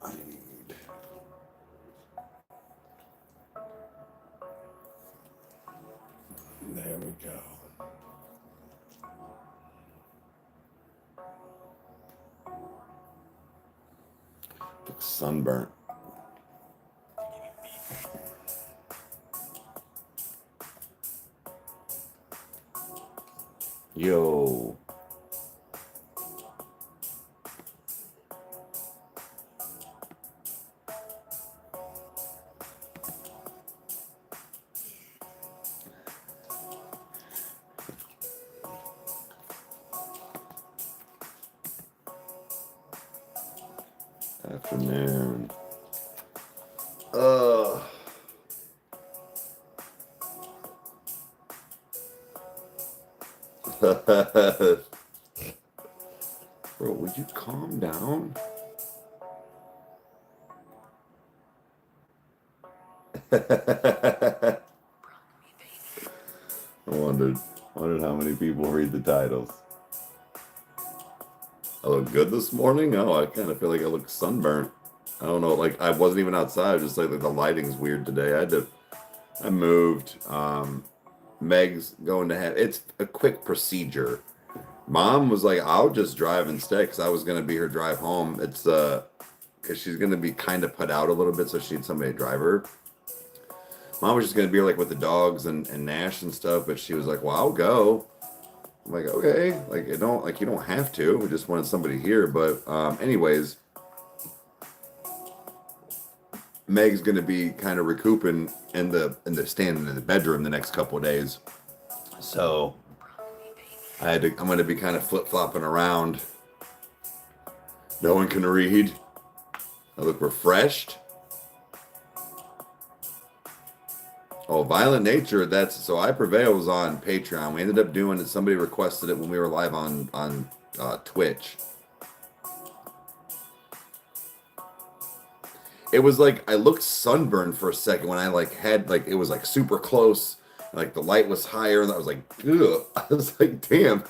I need. There we go. Looks sunburnt. Yo. Afternoon. Bro, would you calm down? I wondered how many people read the titles. I look good this morning? Oh, I kind of feel like I look sunburnt. I don't know, like I wasn't even outside, just like the lighting's weird today. I moved. Meg's going to have, it's a quick procedure. Mom was like, I'll just drive instead, because I was going to be her drive home. It's, because she's going to be kind of put out a little bit, so she needs somebody to drive her. Mom was just going to be like with the dogs and Nash and stuff, but she was like, well, I'll go. I'm like, okay, like you don't have to. We just wanted somebody here, but anyways, Meg's gonna be kind of recouping in the standing in the bedroom the next couple of days, so I'm gonna be kind of flip flopping around. No one can read. I look refreshed. Oh, Violent Nature. That's so I Prevail was on Patreon. We ended up doing it. Somebody requested it when we were live on Twitch. It was like I looked sunburned for a second when I had it was like super close, like the light was higher, and I was like, ugh. I was like, damn.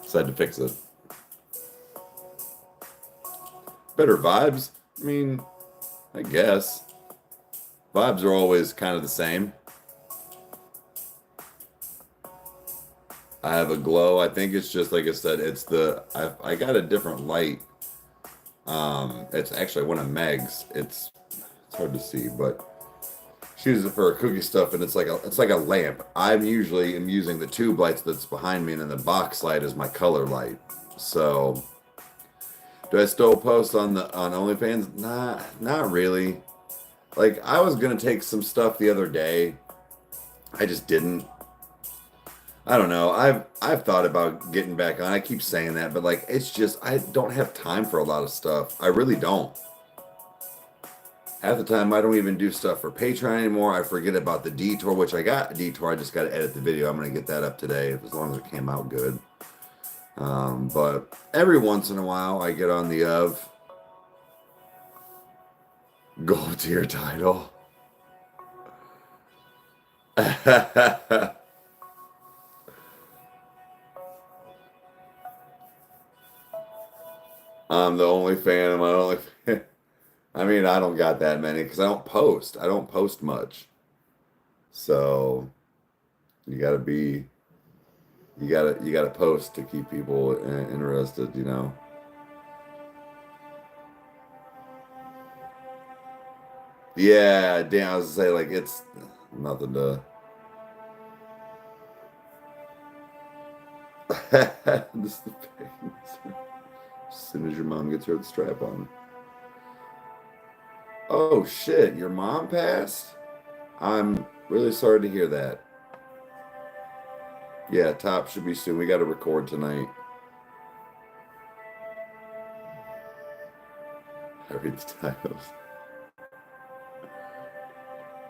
So I had to fix it. Better vibes? I mean, I guess. Vibes are always kind of the same. I have a glow. I think it's just like I said, it's I got a different light. It's actually one of Meg's. It's hard to see, but she uses it for her cookie stuff, and it's like a lamp. I'm usually using the tube lights that's behind me, and then the box light is my color light. So, do I still post on OnlyFans? Nah, not really. Like I was gonna take some stuff the other day, I just didn't. I don't know. I've thought about getting back on. I keep saying that, but like it's just I don't have time for a lot of stuff. I really don't. Half the time I don't even do stuff for Patreon anymore. I forget about the detour, which I got a detour. I just got to edit the video. I'm gonna get that up today as long as it came out good. But every once in a while I get on the gold tier title. I'm the only fan of my only fan. I mean, I don't got that many because I don't post. I don't post much. So you gotta post to keep people interested, you know. Yeah, damn, I was gonna say like it's nothing to. This is the pain. As soon as your mom gets her the strap on. Oh shit, your mom passed? I'm really sorry to hear that. Yeah, top should be soon. We got to record tonight. I read the titles.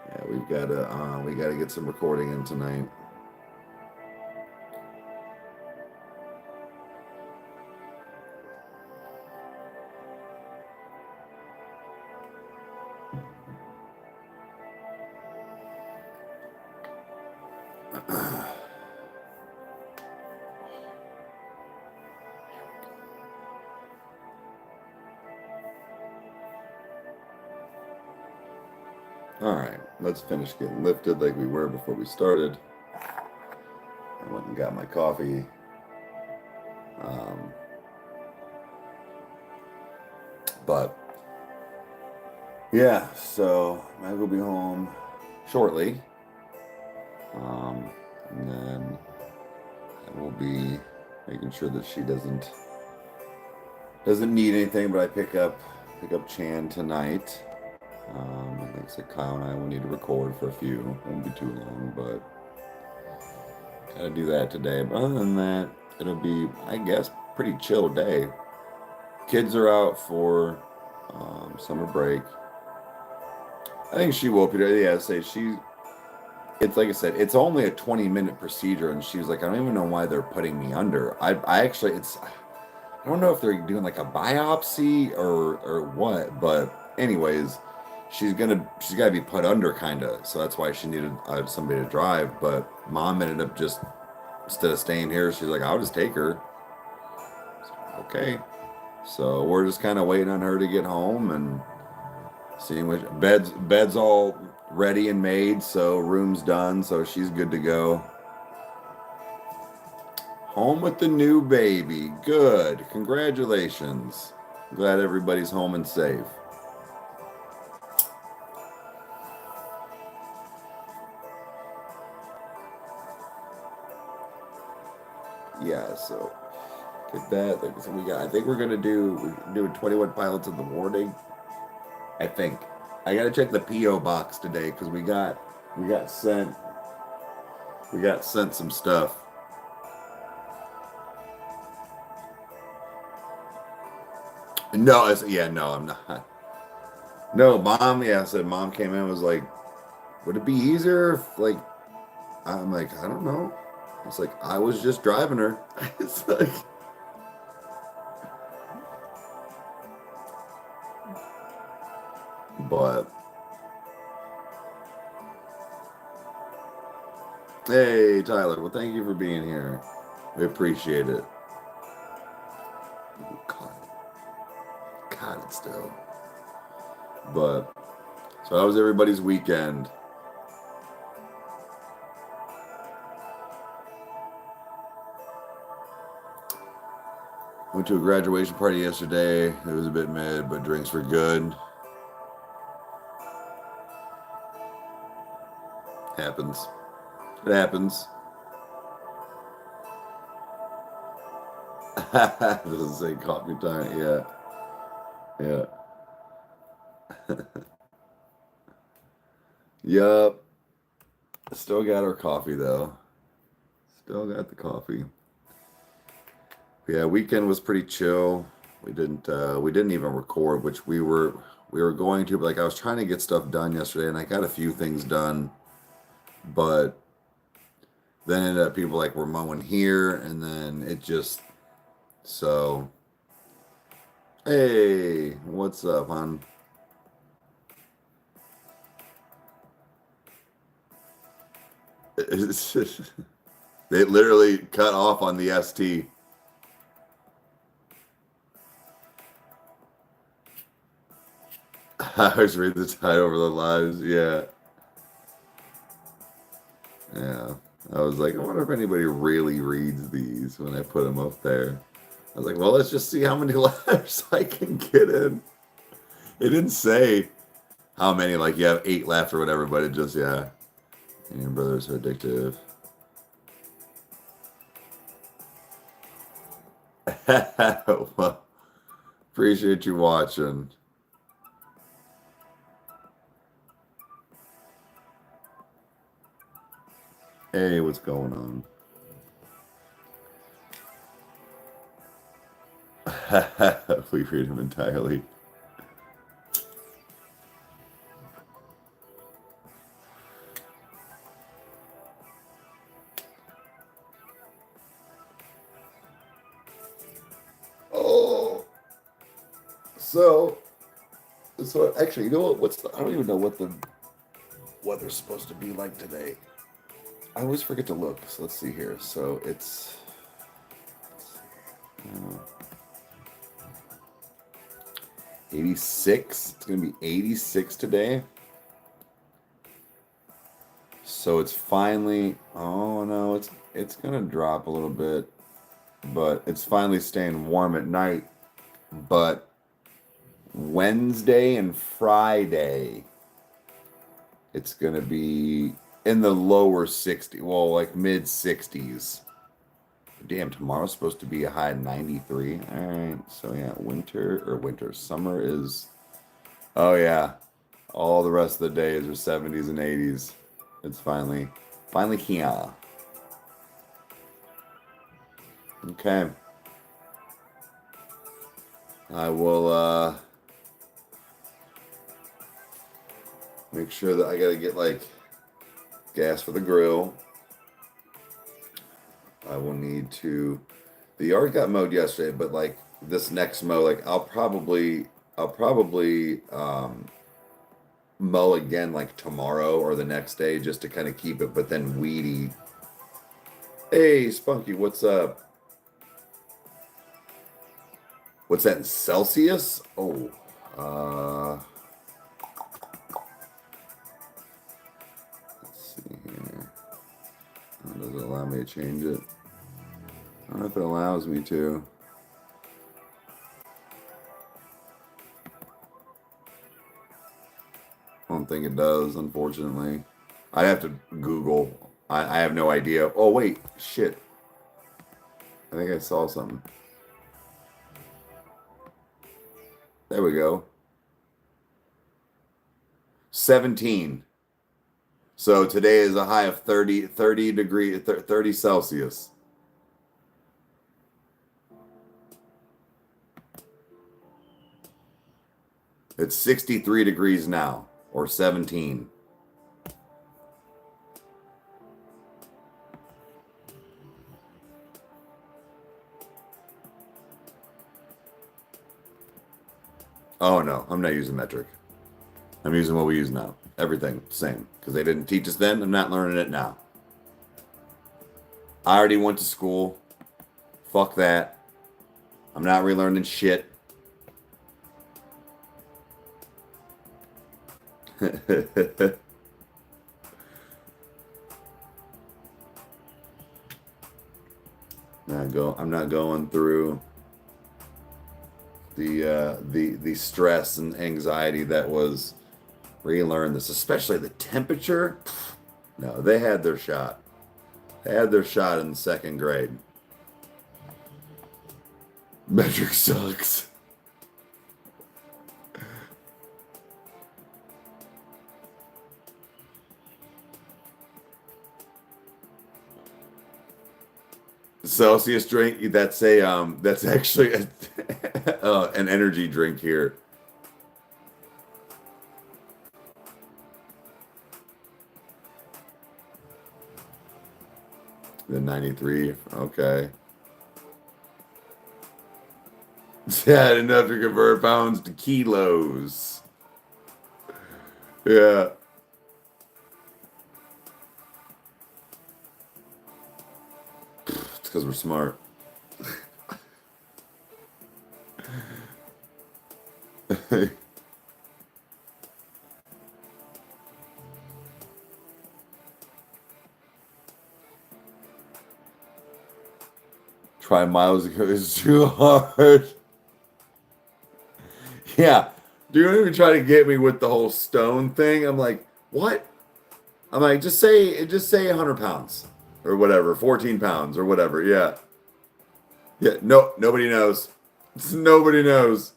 Yeah, we gotta get some recording in tonight. All right, let's finish getting lifted like we were before we started. I went and got my coffee. Um, but yeah, so Meg will be home shortly. And then I will be making sure that she doesn't need anything, but I pick up Chan tonight. Like I said, Kyle and I will need to record for a few. Won't be too long, but gotta do that today. But other than that, it'll be, I guess, pretty chill day. Kids are out for summer break. I think she will, Peter. Yeah, say she. It's like I said, it's only a 20-minute procedure, and she was like, I don't even know why they're putting me under. I actually, I don't know if they're doing like a biopsy or what, but anyways, she's gotta be put under kinda, so that's why she needed somebody to drive. But mom ended up just instead of staying here, she's like, I'll just take her. Okay, so we're just kind of waiting on her to get home and seeing which bed's all ready and made, so room's done, so she's good to go. Home with the new baby. Good. Congratulations. Glad everybody's home and safe. Yeah, so get that. Like, so I think we're gonna do 21 pilots in the morning. I think. I gotta check the PO box today because we got sent some stuff. No, yeah, no, I'm not. No, mom. Yeah, I said mom came in and was like, would it be easier if like I'm like I don't know. It's like I was just driving her. It's like. But hey, Tyler. Well, thank you for being here. We appreciate it. God, it's still. But so how was everybody's weekend? Went to a graduation party yesterday. It was a bit mid, but drinks were good. Happens. It happens. Doesn't say coffee time. Yeah. Yeah. Yup. Still got our coffee though. Still got the coffee. Yeah, weekend was pretty chill. We didn't even record, which we were going to, but like I was trying to get stuff done yesterday and I got a few things done, but then ended up people like were mowing here and then it just so hey, what's up, hon? They literally cut off on the ST. I was reading the title over the lives. Yeah. Yeah. I was like, I wonder if anybody really reads these when I put them up there. I was like, well, let's just see how many letters I can get in. It didn't say how many, like you have 8 left or whatever, but it just, yeah. And your brothers are addictive. Well, appreciate you watching. Hey, what's going on? We read them entirely. Oh, so actually, you know what? I don't even know what the weather's supposed to be like today. I always forget to look. So let's see here. So it's uh, 86. It's gonna be 86 today. So it's finally, oh no, it's gonna drop a little bit, but it's finally staying warm at night. But Wednesday and Friday, it's gonna be in the lower 60, well, like mid 60s. Damn, tomorrow's supposed to be a high of 93. All right, so yeah, summer is, oh yeah, all the rest of the days are 70s and 80s. It's finally here. Okay. I will make sure that I gotta get like gas for the grill. I will need to. The yard got mowed yesterday, but like this next mow, like I'll probably mow again like tomorrow or the next day just to kind of keep it, but then weedy. Hey, Spunky, what's up? What's that in Celsius? Oh, let's see here. Does it allow me to change it? I don't know if it allows me to. I don't think it does, unfortunately. I'd have to Google. I have no idea. Oh, wait. Shit. I think I saw something. There we go. 17. So today is a high of 30 degree, 30 Celsius. It's 63 degrees now, or 17. Oh no, I'm not using metric. I'm using what we use now. Everything, same. Because they didn't teach us then, I'm not learning it now. I already went to school. Fuck that. I'm not relearning shit. I'm not going through the stress and anxiety that was relearn this, especially the temperature. No, they had their shot. They had their shot in the second grade. Metric sucks. Celsius drink. That's actually an energy drink here. The 93. Okay. Yeah, I didn't have to convert pounds to kilos. Yeah. It's because we're smart. Try miles ago is too hard. Yeah. Don't even try to get me with the whole stone thing. I'm like, what? I'm like, just say 100 pounds or whatever, 14 pounds or whatever. Yeah. Yeah. No, nobody knows. Nobody knows.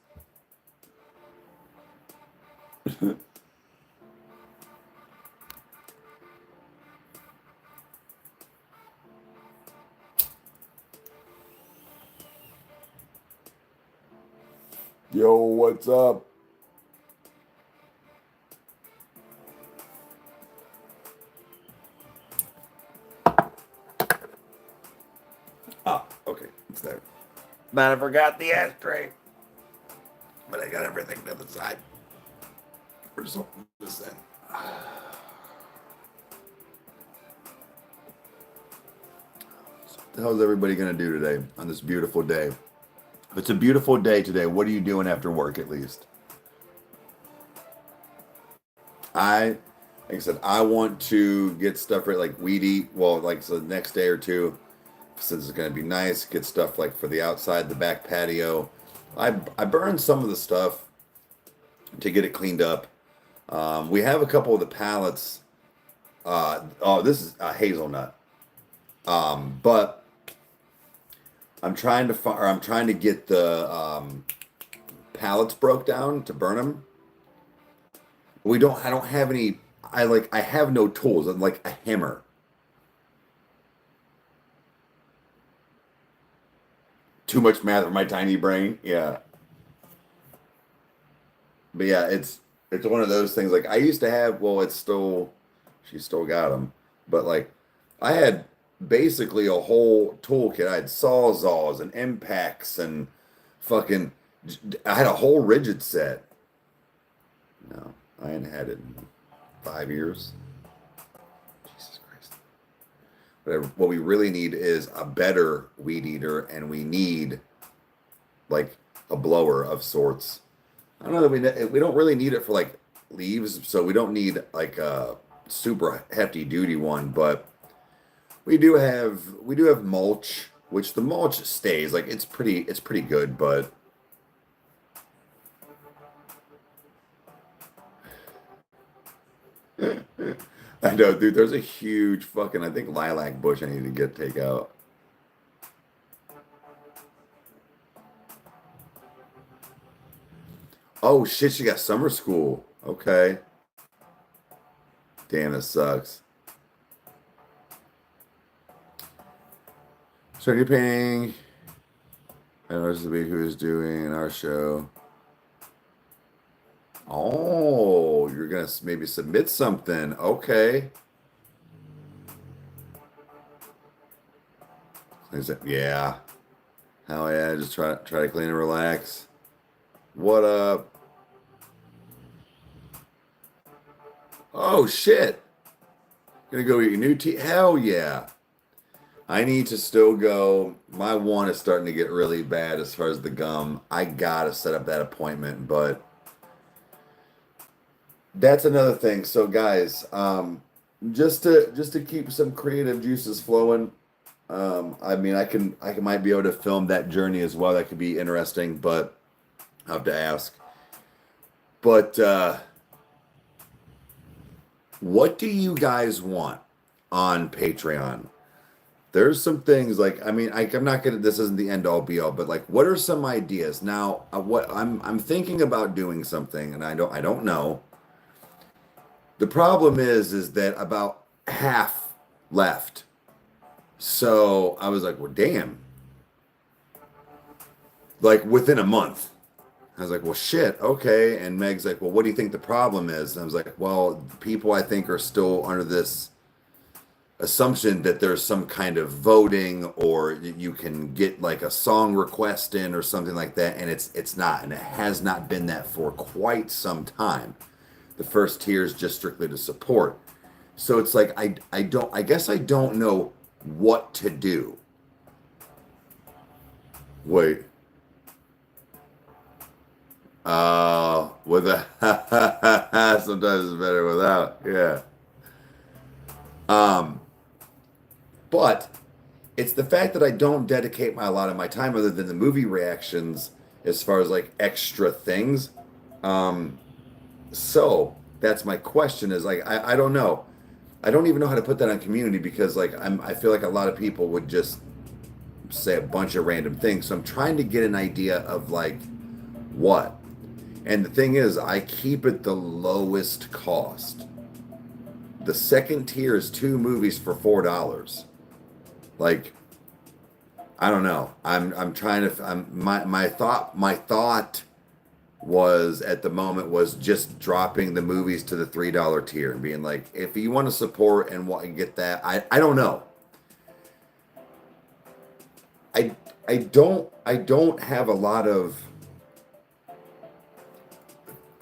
Yo, what's up? Ah, okay, it's there. Man, I forgot the ashtray, but I got everything to the side. Or something this end. How's everybody gonna do today on this beautiful day? If it's a beautiful day today, what are you doing after work at least? I Like I said, I want to get stuff right, like weed eat. Well, like so the next day or two, since it's going to be nice, get stuff like for the outside, the back patio. I burned some of the stuff to get it cleaned up. We have a couple of the pallets. Oh, this is a hazelnut. But I'm trying to get the pallets broke down to burn them. I don't have any. I have no tools. I'm like a hammer. Too much math for my tiny brain. Yeah, but yeah, it's one of those things. Like I used to have. Well, it's still she still got them, but like I had basically a whole toolkit. I had sawzalls and impacts and fucking. I had a whole rigid set. No, I ain't had it in 5 years. Jesus Christ. What we really need is a better weed eater, and we need like a blower of sorts. I don't know that we don't really need it for like leaves, so we don't need like a super hefty duty one, but we do have mulch, which the mulch stays like it's pretty good, but I know, dude. There's a huge fucking I think lilac bush I need to get take out. Oh shit, she got summer school. Okay. Damn, it sucks. So you're painting. I know this is the week who is doing our show. Oh, you're gonna maybe submit something. Okay. Is it? Yeah. Hell yeah. Just try to clean and relax. What up? Oh shit. Gonna go eat your new tea? Hell yeah. I need to still go. My one is starting to get really bad as far as the gum. I gotta set up that appointment, but that's another thing. So guys, just to keep some creative juices flowing. I mean, I might be able to film that journey as well. That could be interesting, but I have to ask. But what do you guys want on Patreon? There's some things like I mean I'm not gonna this isn't the end all be all, but like what are some ideas now? What I'm thinking about doing something, and I don't know. The problem is that about half left. So I was like, well, damn, like within a month. I was like, well, shit, okay. And Meg's like, well, what do you think the problem is? And I was like, well, people I think are still under this assumption that there's some kind of voting or you can get like a song request in or something like that, and it's not, and it has not been that for quite some time. The first tier is just strictly to support. So it's like I guess I don't know what to do. Wait. With a sometimes it's better without. Yeah. Um, but it's the fact that I don't dedicate a lot of my time other than the movie reactions as far as like extra things. Um, so that's my question is like I don't know. I don't even know how to put that on community because like I feel like a lot of people would just say a bunch of random things. So I'm trying to get an idea of like what. And the thing is, I keep it the lowest cost. The second tier is two movies for $4. Like, I don't know. I'm trying to. My thought was at the moment was just dropping the movies to the $3 tier and being like, if you want to support and want to get that, I don't know. I don't have a lot of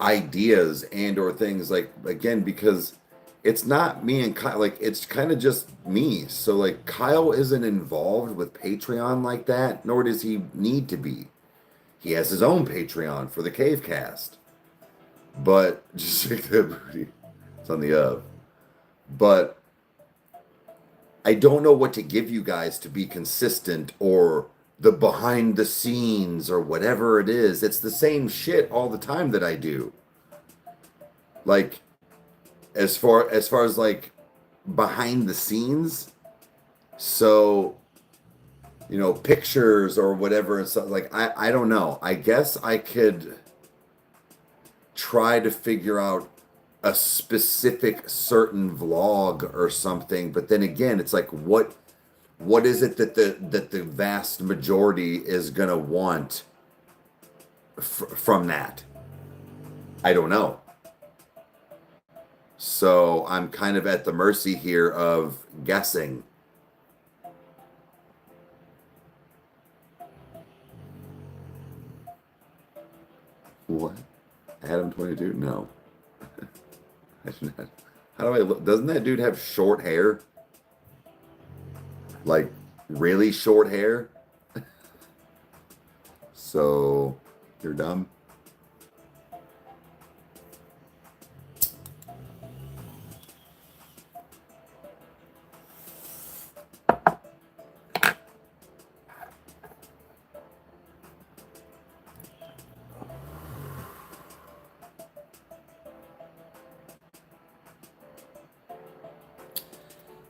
ideas and or things like again because it's not me and Kyle, like it's kind of just me. So like Kyle isn't involved with Patreon like that, nor does he need to be. He has his own Patreon for the Cave Cast. But just shake that booty. It's on the up. but I don't know what to give you guys to be consistent or the behind the scenes or whatever it is. It's the same shit all the time that I do. Like as far as like behind the scenes, so pictures or whatever and stuff. Like I don't know. I guess I could try to figure out a specific certain vlog or something, but then again, it's like what is it that the vast majority is gonna want from that? I don't know. So I'm kind of at the mercy here of guessing. What? Adam 22? No. I should not. How do I look? Doesn't that dude have short hair? Like really short hair? So you're dumb.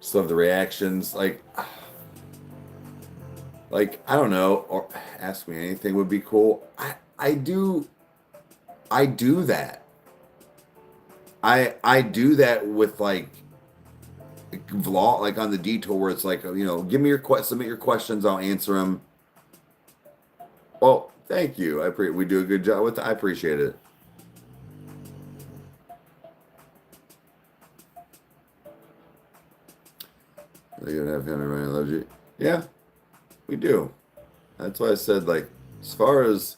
Just love the reactions. Like I don't know, or ask me anything would be cool. I do that. I do that with like vlog, like on the detour where it's like, give me submit your questions, I'll answer them. Well, thank you. We do a good job with it. I appreciate it. You don't have family running loves you. Yeah, we do. That's why I said, like, as far as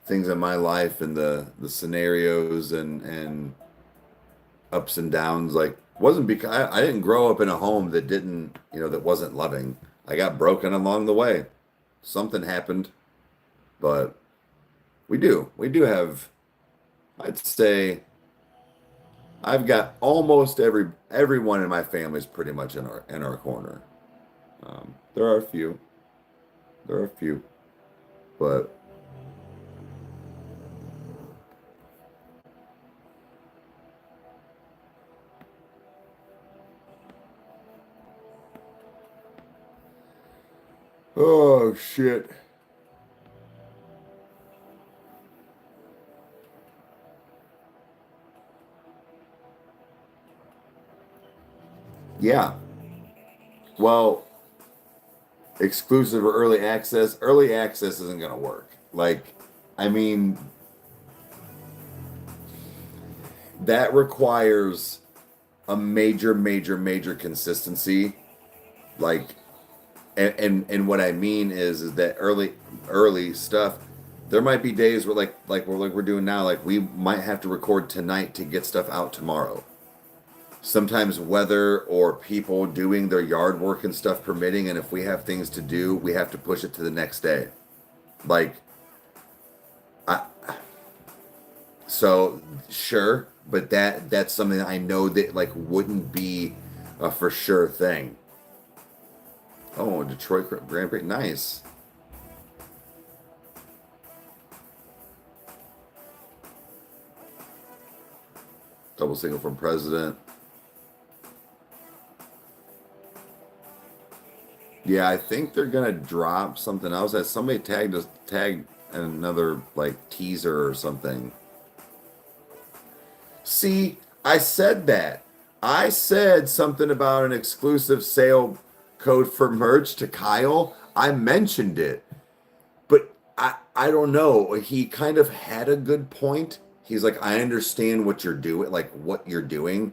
things in my life and the scenarios and ups and downs, like, wasn't because I didn't grow up in a home that didn't, that wasn't loving. I got broken along the way. Something happened, but we do have, I'd say, I've got almost everyone in my family is pretty much in our corner. There are a few, but oh shit. Yeah. Well, exclusive or early access. Early access isn't going to work. Like, I mean, that requires a major consistency. Like, and what I mean is that early stuff. There might be days where like we're doing now. Like we might have to record tonight to get stuff out tomorrow. Sometimes weather or people doing their yard work and stuff permitting, and if we have things to do, we have to push it to the next day. Like, so sure, but that's something that I know that like wouldn't be a for sure thing. Oh, Detroit Grand Prix, nice. Double single from President. Yeah, I think they're gonna drop something else. As somebody tagged another like teaser or something. See, I said that. I said something about an exclusive sale code for merch to Kyle. I mentioned it. But I don't know. He kind of had a good point. He's like, I understand what you're doing, like what you're doing.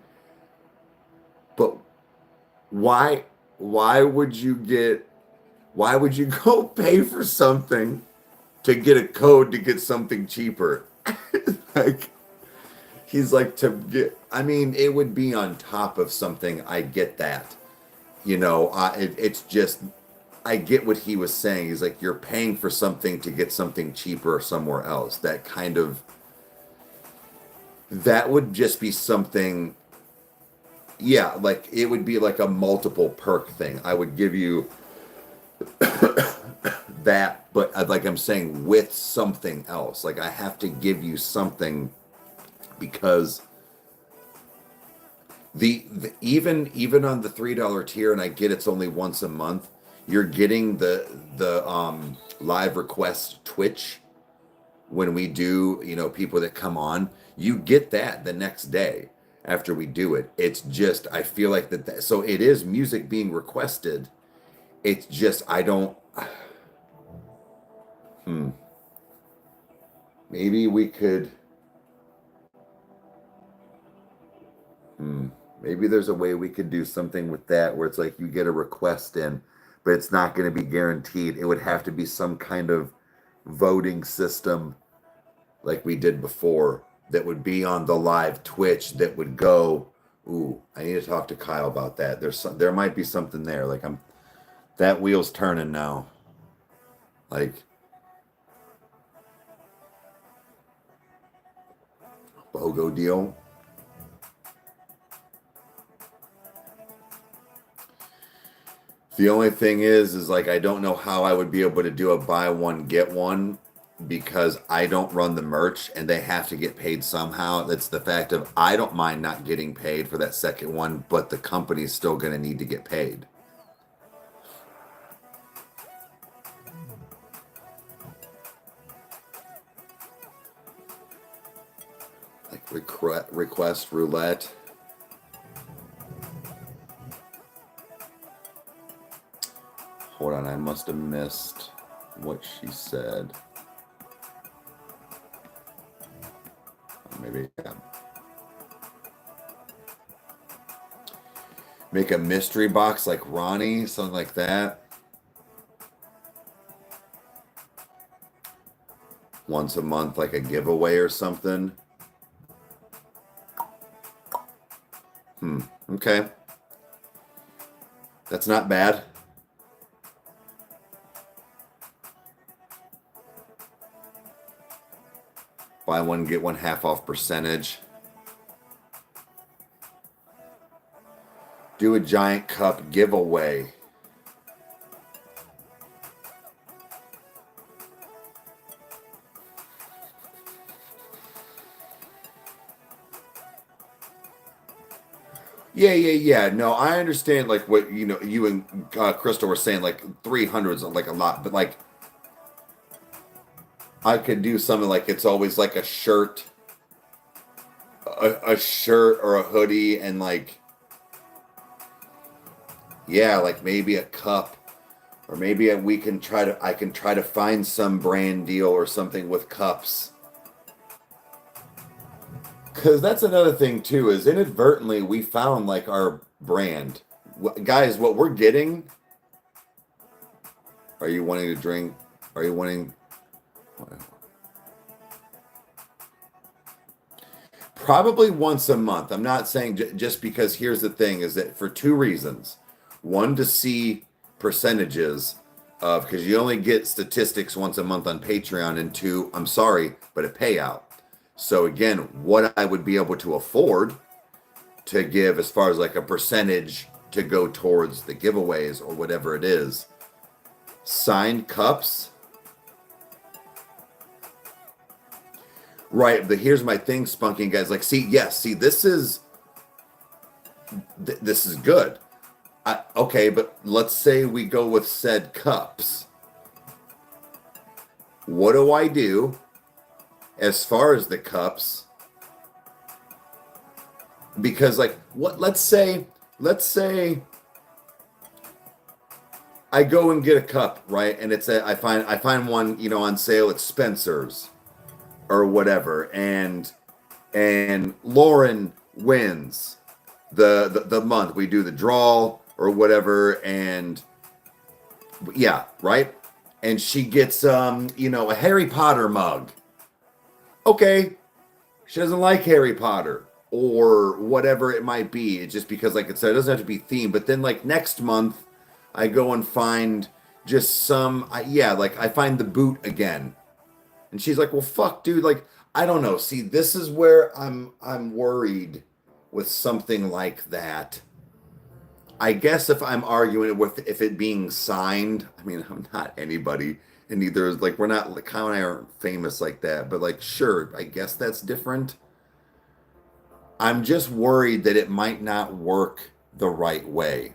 But why would you go pay for something to get a code to get something cheaper? Like he's like, I mean, it would be on top of something. I get that. It's just, I get what he was saying. He's like, you're paying for something to get something cheaper somewhere else. That kind of, That would just be something, yeah, like it would be like a multiple perk thing. I would give you that, but like I'm saying, with something else. Like I have to give you something because the even on the $3 tier, and I get it's only once a month, you're getting the live request Twitch when we do, people that come on, you get that the next day after we do it. It's just I feel like so it is music being requested. It's just I don't hmm, maybe we could hmm, maybe there's a way we could do something with that where it's like you get a request in, but it's not going to be guaranteed. It would have to be some kind of voting system like we did before that would be on the live Twitch that would go, ooh, I need to talk to Kyle about that. There might be something there. Like that wheel's turning now. Like BOGO deal. The only thing is like I don't know how I would be able to do a buy one get one because I don't run the merch and they have to get paid somehow. That's the fact of I don't mind not getting paid for that second one, but the company's still going to need to get paid. Like request roulette. Hold on, I must have missed what she said. Maybe, yeah. Make a mystery box like Ronnie, something like that. Once a month, like a giveaway or something. Okay. That's not bad. Buy one, get one half off percentage. Do a giant cup giveaway. Yeah. No, I understand like what you and Crystal were saying. Like 300 is like a lot, but like I could do something like it's always like a shirt, a shirt or a hoodie, and like yeah, like maybe a cup, or maybe we can I can try to find some brand deal or something with cups. Because that's another thing too, is inadvertently we found like our brand. Guys, what we're getting. Are you wanting to drink? Are you wanting? Probably once a month. I'm not saying just because here's the thing is that for two reasons. One, to see percentages of, because you only get statistics once a month on Patreon, and two, I'm sorry, but a payout. So again, what I would be able to afford to give as far as like a percentage to go towards the giveaways or whatever it is. Signed cups. Right, but here's my thing, Spunking guys. Like, see, this is good. Okay, but let's say we go with said cups. What do I do as far as the cups? Because like what let's say I go and get a cup, right? And I find one, on sale at Spencer's or whatever, and Lauren wins the month. We do the draw or whatever, and yeah, right? And she gets a Harry Potter mug. Okay. She doesn't like Harry Potter or whatever it might be. It's just because, like I said, it doesn't have to be themed. But then, like, next month, I go and find just like, I find the boot again. And she's like, well, fuck, dude. Like, I don't know. See, this is where I'm worried with something like that. I guess if I'm arguing with if it being signed, I mean, I'm not anybody, and neither is like we're not like Kyle and I aren't famous like that, but like sure, I guess that's different. I'm just worried that it might not work the right way.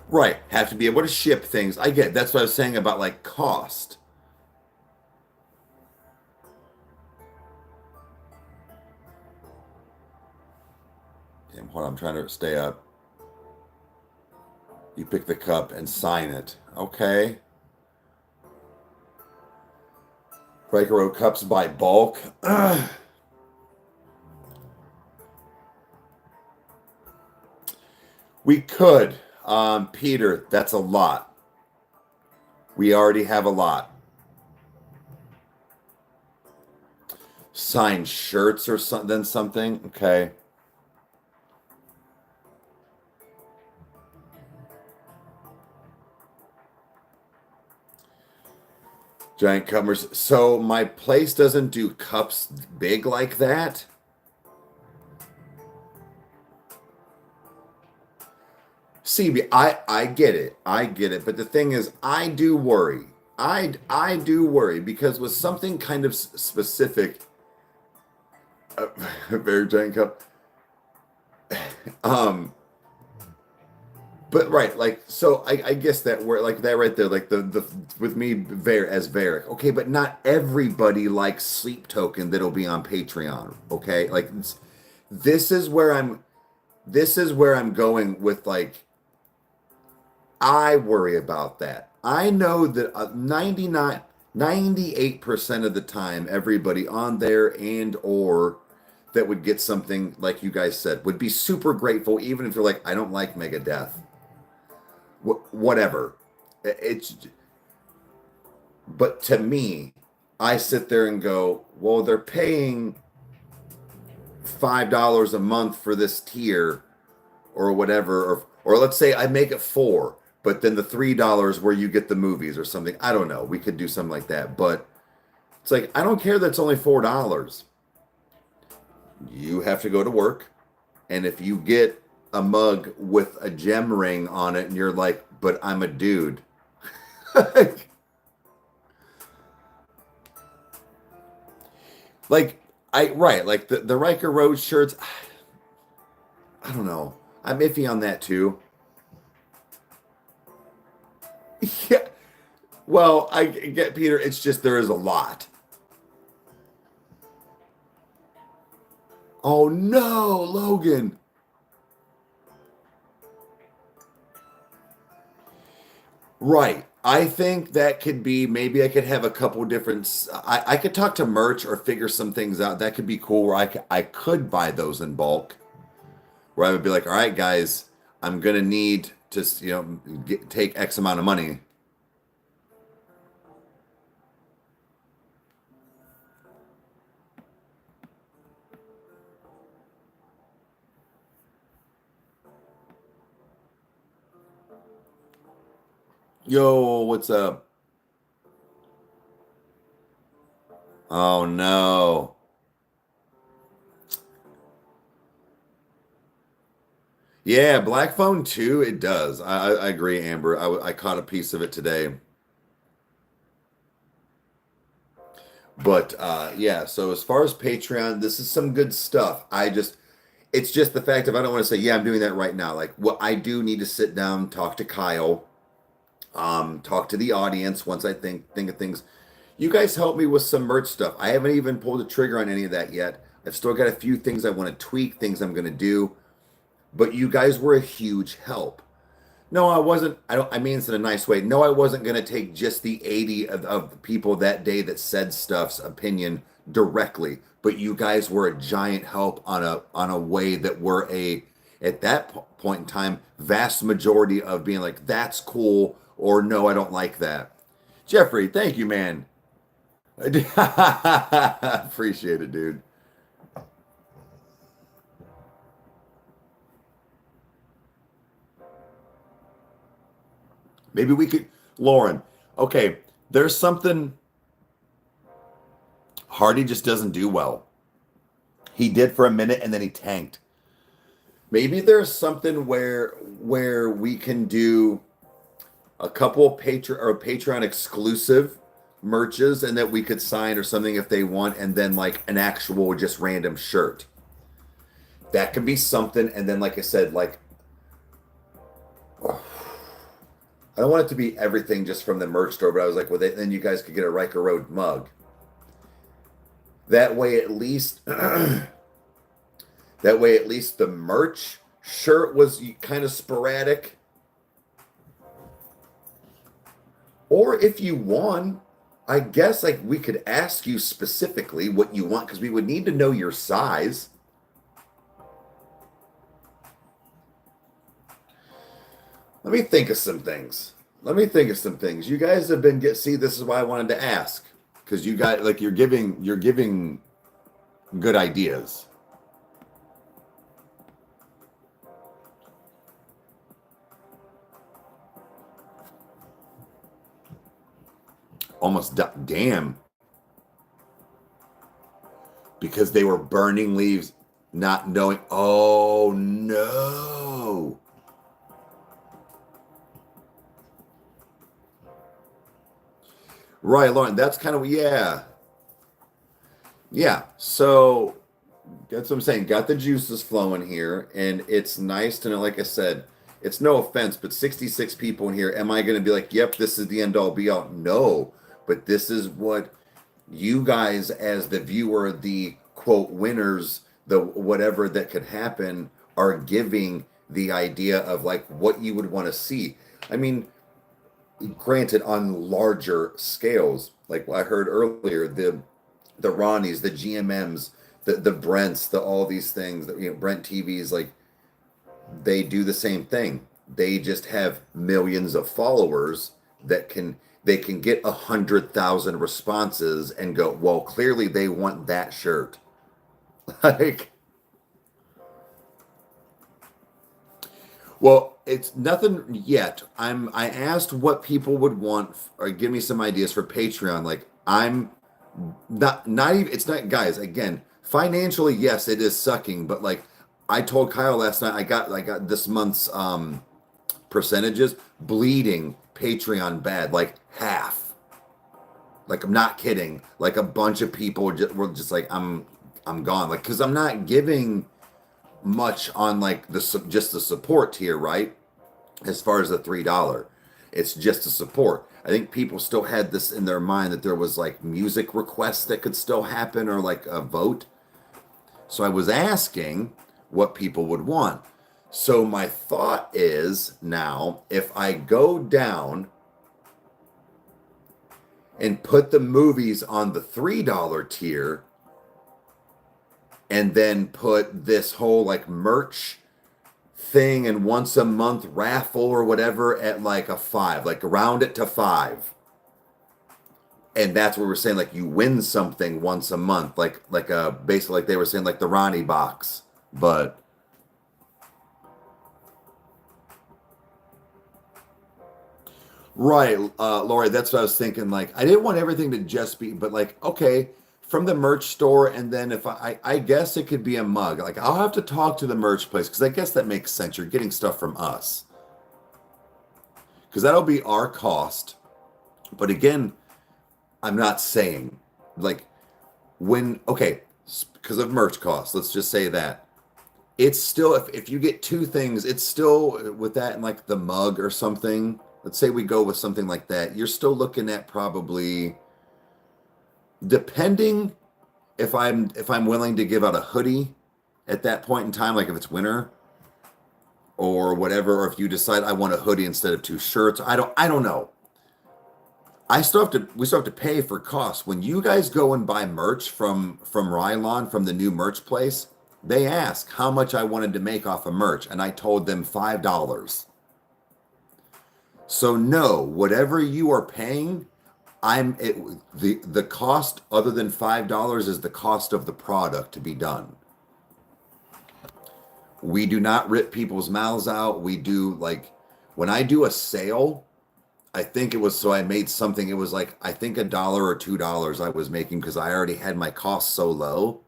Right, have to be able to ship things. I get that's what I was saying about like cost. Damn, hold on, I'm trying to stay up. You pick the cup and sign it. Okay. Rykerroad cups by bulk. We could. Peter, that's a lot. We already have a lot. Sign shirts or something. Okay. Giant covers. So my place doesn't do cups big like that. CB, I get it. I get it. But the thing is, I do worry. I do worry because with something kind of specific, a very giant cup. Um, but right, like so, I guess that where like that right there, like the with me as Varric, okay, but not everybody likes Sleep Token that'll be on Patreon, okay? Like this is where I'm going with like I worry about that. I know that 98% of the time, everybody on there and or that would get something like you guys said would be super grateful, even if you're like, I don't like Megadeth, whatever. It's but to me, I sit there and go, well, they're paying $5 a month for this tier or whatever, or let's say I make it four, but then the $3 where you get the movies or something. I don't know. We could do something like that, but it's like I don't care that's only $4. You have to go to work, and if you get a mug with a gem ring on it, and you're like, but I'm a dude. Like I right, like the Rykerroad shirts. I don't know. I'm iffy on that too. Yeah. Well, I get Peter. It's just there is a lot. Oh no, Logan. Right. I think that could be maybe I could have a couple different. I could talk to merch or figure some things out. That could be cool. Where I could buy those in bulk. Where I would be like, all right, guys, I'm gonna need to take X amount of money. Yo, what's up? Oh no. Yeah, Black Phone 2, it does. I agree, Amber. I caught a piece of it today. But yeah, so as far as Patreon, this is some good stuff. It's just the fact of I don't want to say, yeah, I'm doing that right now. Like, what I do need to sit down, talk to Kyle, talk to the audience once I think of things. You guys help me with some merch stuff. I haven't even pulled the trigger on any of that yet. I've still got a few things I want to tweak, things I'm going to do, but you guys were a huge help. No, I wasn't. I mean this in a nice way. No, I wasn't going to take just the 80 of the people that day that said stuff's opinion directly. But you guys were a giant help on a way that were a at that point in time vast majority of being like that's cool or no, I don't like that. Jeffrey, thank you, man. Appreciate it, dude. Maybe we could, Lauren. Okay, there's something Hardy just doesn't do well. He did for a minute and then he tanked. Maybe there's something where we can do a couple of Patreon exclusive merches and that we could sign or something if they want, and then like an actual just random shirt. That could be something. And then, like I said, like I don't want it to be everything just from the merch store, but I was like, well, then you guys could get a Rykerroad mug. That way, at least, the merch shirt was kind of sporadic. Or if you won, I guess like we could ask you specifically what you want, because we would need to know your size. Let me think of some things. You guys have been see, this is why I wanted to ask, because you guys like you're giving good ideas. Almost damn. Because they were burning leaves, not knowing. Oh no. Right, Lauren, that's kind of, yeah. So that's what I'm saying. Got the juices flowing here, and it's nice to know, like I said, it's no offense, but 66 people in here. Am I going to be like, yep, this is the end all be all? No, but this is what you guys, as the viewer, the quote winners, the whatever that could happen, are giving the idea of like what you would want to see. I mean, granted, on larger scales, like I heard earlier, the Ronnies, the GMMs, the Brents, the all these things, that, you know, Brent TVs, like they do the same thing. They just have millions of followers that they can get 100,000 responses and go, well, clearly they want that shirt. Like, well, it's nothing yet. I asked what people would want or give me some ideas for Patreon. Like I'm not even, it's not, guys, again, financially, yes, it is sucking, but like I told Kyle last night, I got this month's percentages bleeding Patreon bad, like half. Like I'm not kidding. Like a bunch of people were just like, I'm gone. Like, cause I'm not giving much on like just the support tier, right? As far as the $3, it's just a support. I think people still had this in their mind that there was like music requests that could still happen, or like a vote. So I was asking what people would want. So my thought is, now if I go down and put the movies on the $3 tier, and then put this whole like merch thing and once a month raffle or whatever at like a 5, like round it to 5. And that's what we're saying, like you win something once a month, like a basically, like they were saying, like the Ronnie box. But right, Lori, that's what I was thinking. Like I didn't want everything to just be, but like, okay, from the merch store, and then if I guess it could be a mug. Like I'll have to talk to the merch place, because I guess that makes sense. You're getting stuff from us, because that'll be our cost. But again, I'm not saying like when, okay, because of merch costs, let's just say that it's still, if you get two things, it's still with that and like the mug or something. Let's say we go with something like that. You're still looking at probably, depending if I'm willing to give out a hoodie at that point in time, like if it's winter or whatever, or if you decide I want a hoodie instead of 2 shirts. I don't know. We still have to pay for costs. When you guys go and buy merch from Rylon, from the new merch place, they ask how much I wanted to make off of merch, and I told them $5. So no, whatever you are paying, the cost other than $5 is the cost of the product to be done. We do not rip people's mouths out. We do, like, when I do a sale, I think it was so I made something. It was like I think $1 or $2 I was making because I already had my costs so low.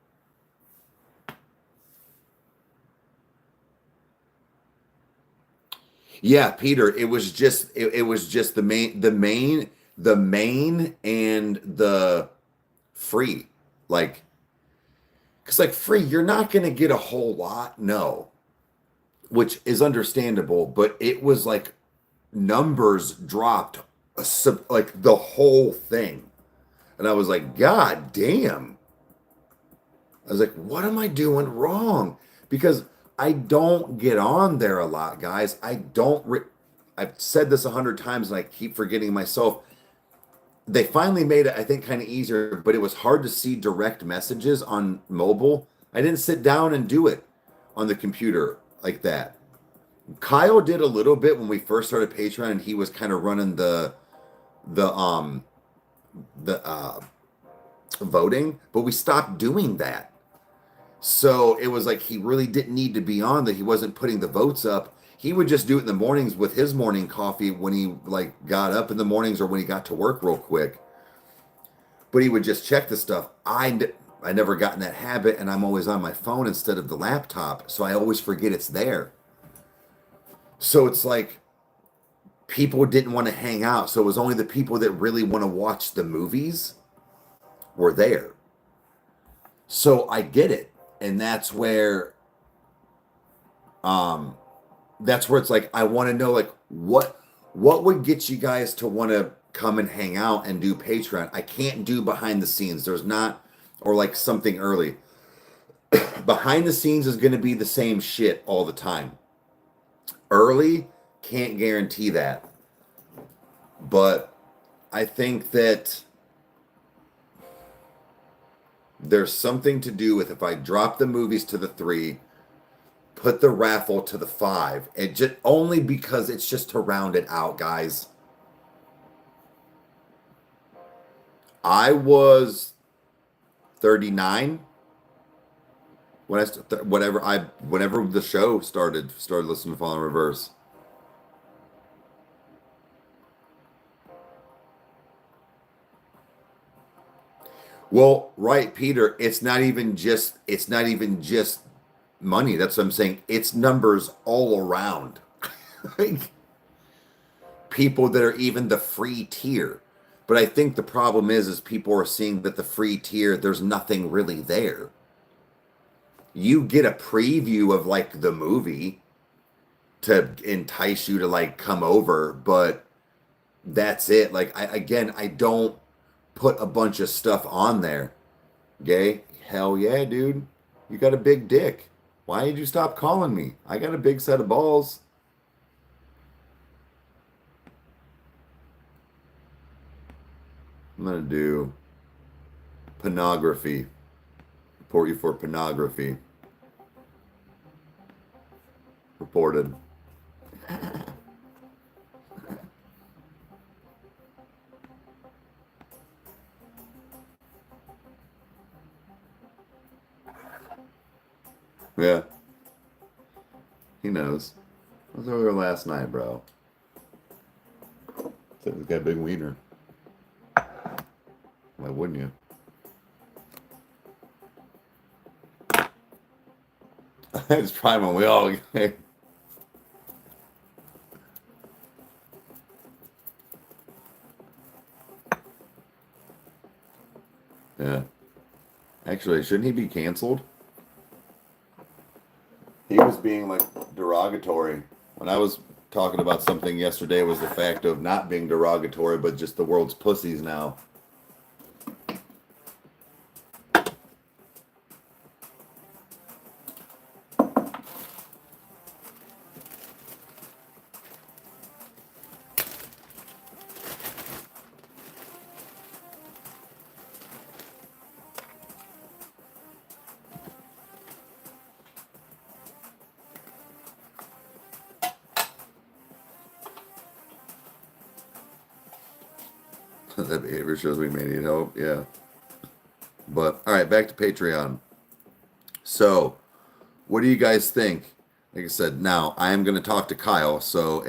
Yeah, Peter, it was just the main and the free. Like, because like free, you're not gonna get a whole lot, no, which is understandable, but it was like numbers dropped like the whole thing. And I was like, God damn. I was like, what am I doing wrong? Because I don't get on there a lot, guys. I've said this 100 times and I keep forgetting myself. They finally made it, I think, kind of easier, but it was hard to see direct messages on mobile. I didn't sit down and do it on the computer like that. Kyle did a little bit when we first started Patreon, and he was kind of running the the voting, but we stopped doing that. So it was like he really didn't need to be on that. He wasn't putting the votes up. He would just do it in the mornings with his morning coffee when he like got up in the mornings or when he got to work real quick. But he would just check the stuff. I never got in that habit, and I'm always on my phone instead of the laptop, so I always forget it's there. So it's like people didn't want to hang out. So it was only the people that really want to watch the movies were there. So I get it. And um that's where it's like I want to know like what would get you guys to want to come and hang out and do Patreon. I can't do behind the scenes. There's not or like something early. Behind the scenes is going to be the same shit all the time. Early, can't guarantee that. But I think that there's something to do with if I drop the movies to the 3, put the raffle to the 5. It just only because it's just to round it out, guys. I was 39 when whenever the show started listening to Fall in Reverse. Well, right, Peter, it's not even just money. That's what I'm saying. It's numbers all around. Like people that are even the free tier. But I think the problem is people are seeing that the free tier, there's nothing really there. You get a preview of like the movie to entice you to like come over, but that's it. Like I don't put a bunch of stuff on there. Gay? Hell yeah, dude. You got a big dick. Why did you stop calling me? I got a big set of balls. I'm gonna do pornography. Report you for pornography. Reported. Yeah. He knows. I was over there last night, bro. Said he's got a big wiener. Why wouldn't you? It's probably when we all. Yeah. Actually, shouldn't he be canceled? He was being like derogatory. When I was talking about something yesterday, was the fact of not being derogatory, but just the world's pussies now. That behavior shows we may need help. Yeah. But, all right, back to Patreon. So, what do you guys think? Like I said, now I am going to talk to Kyle. So,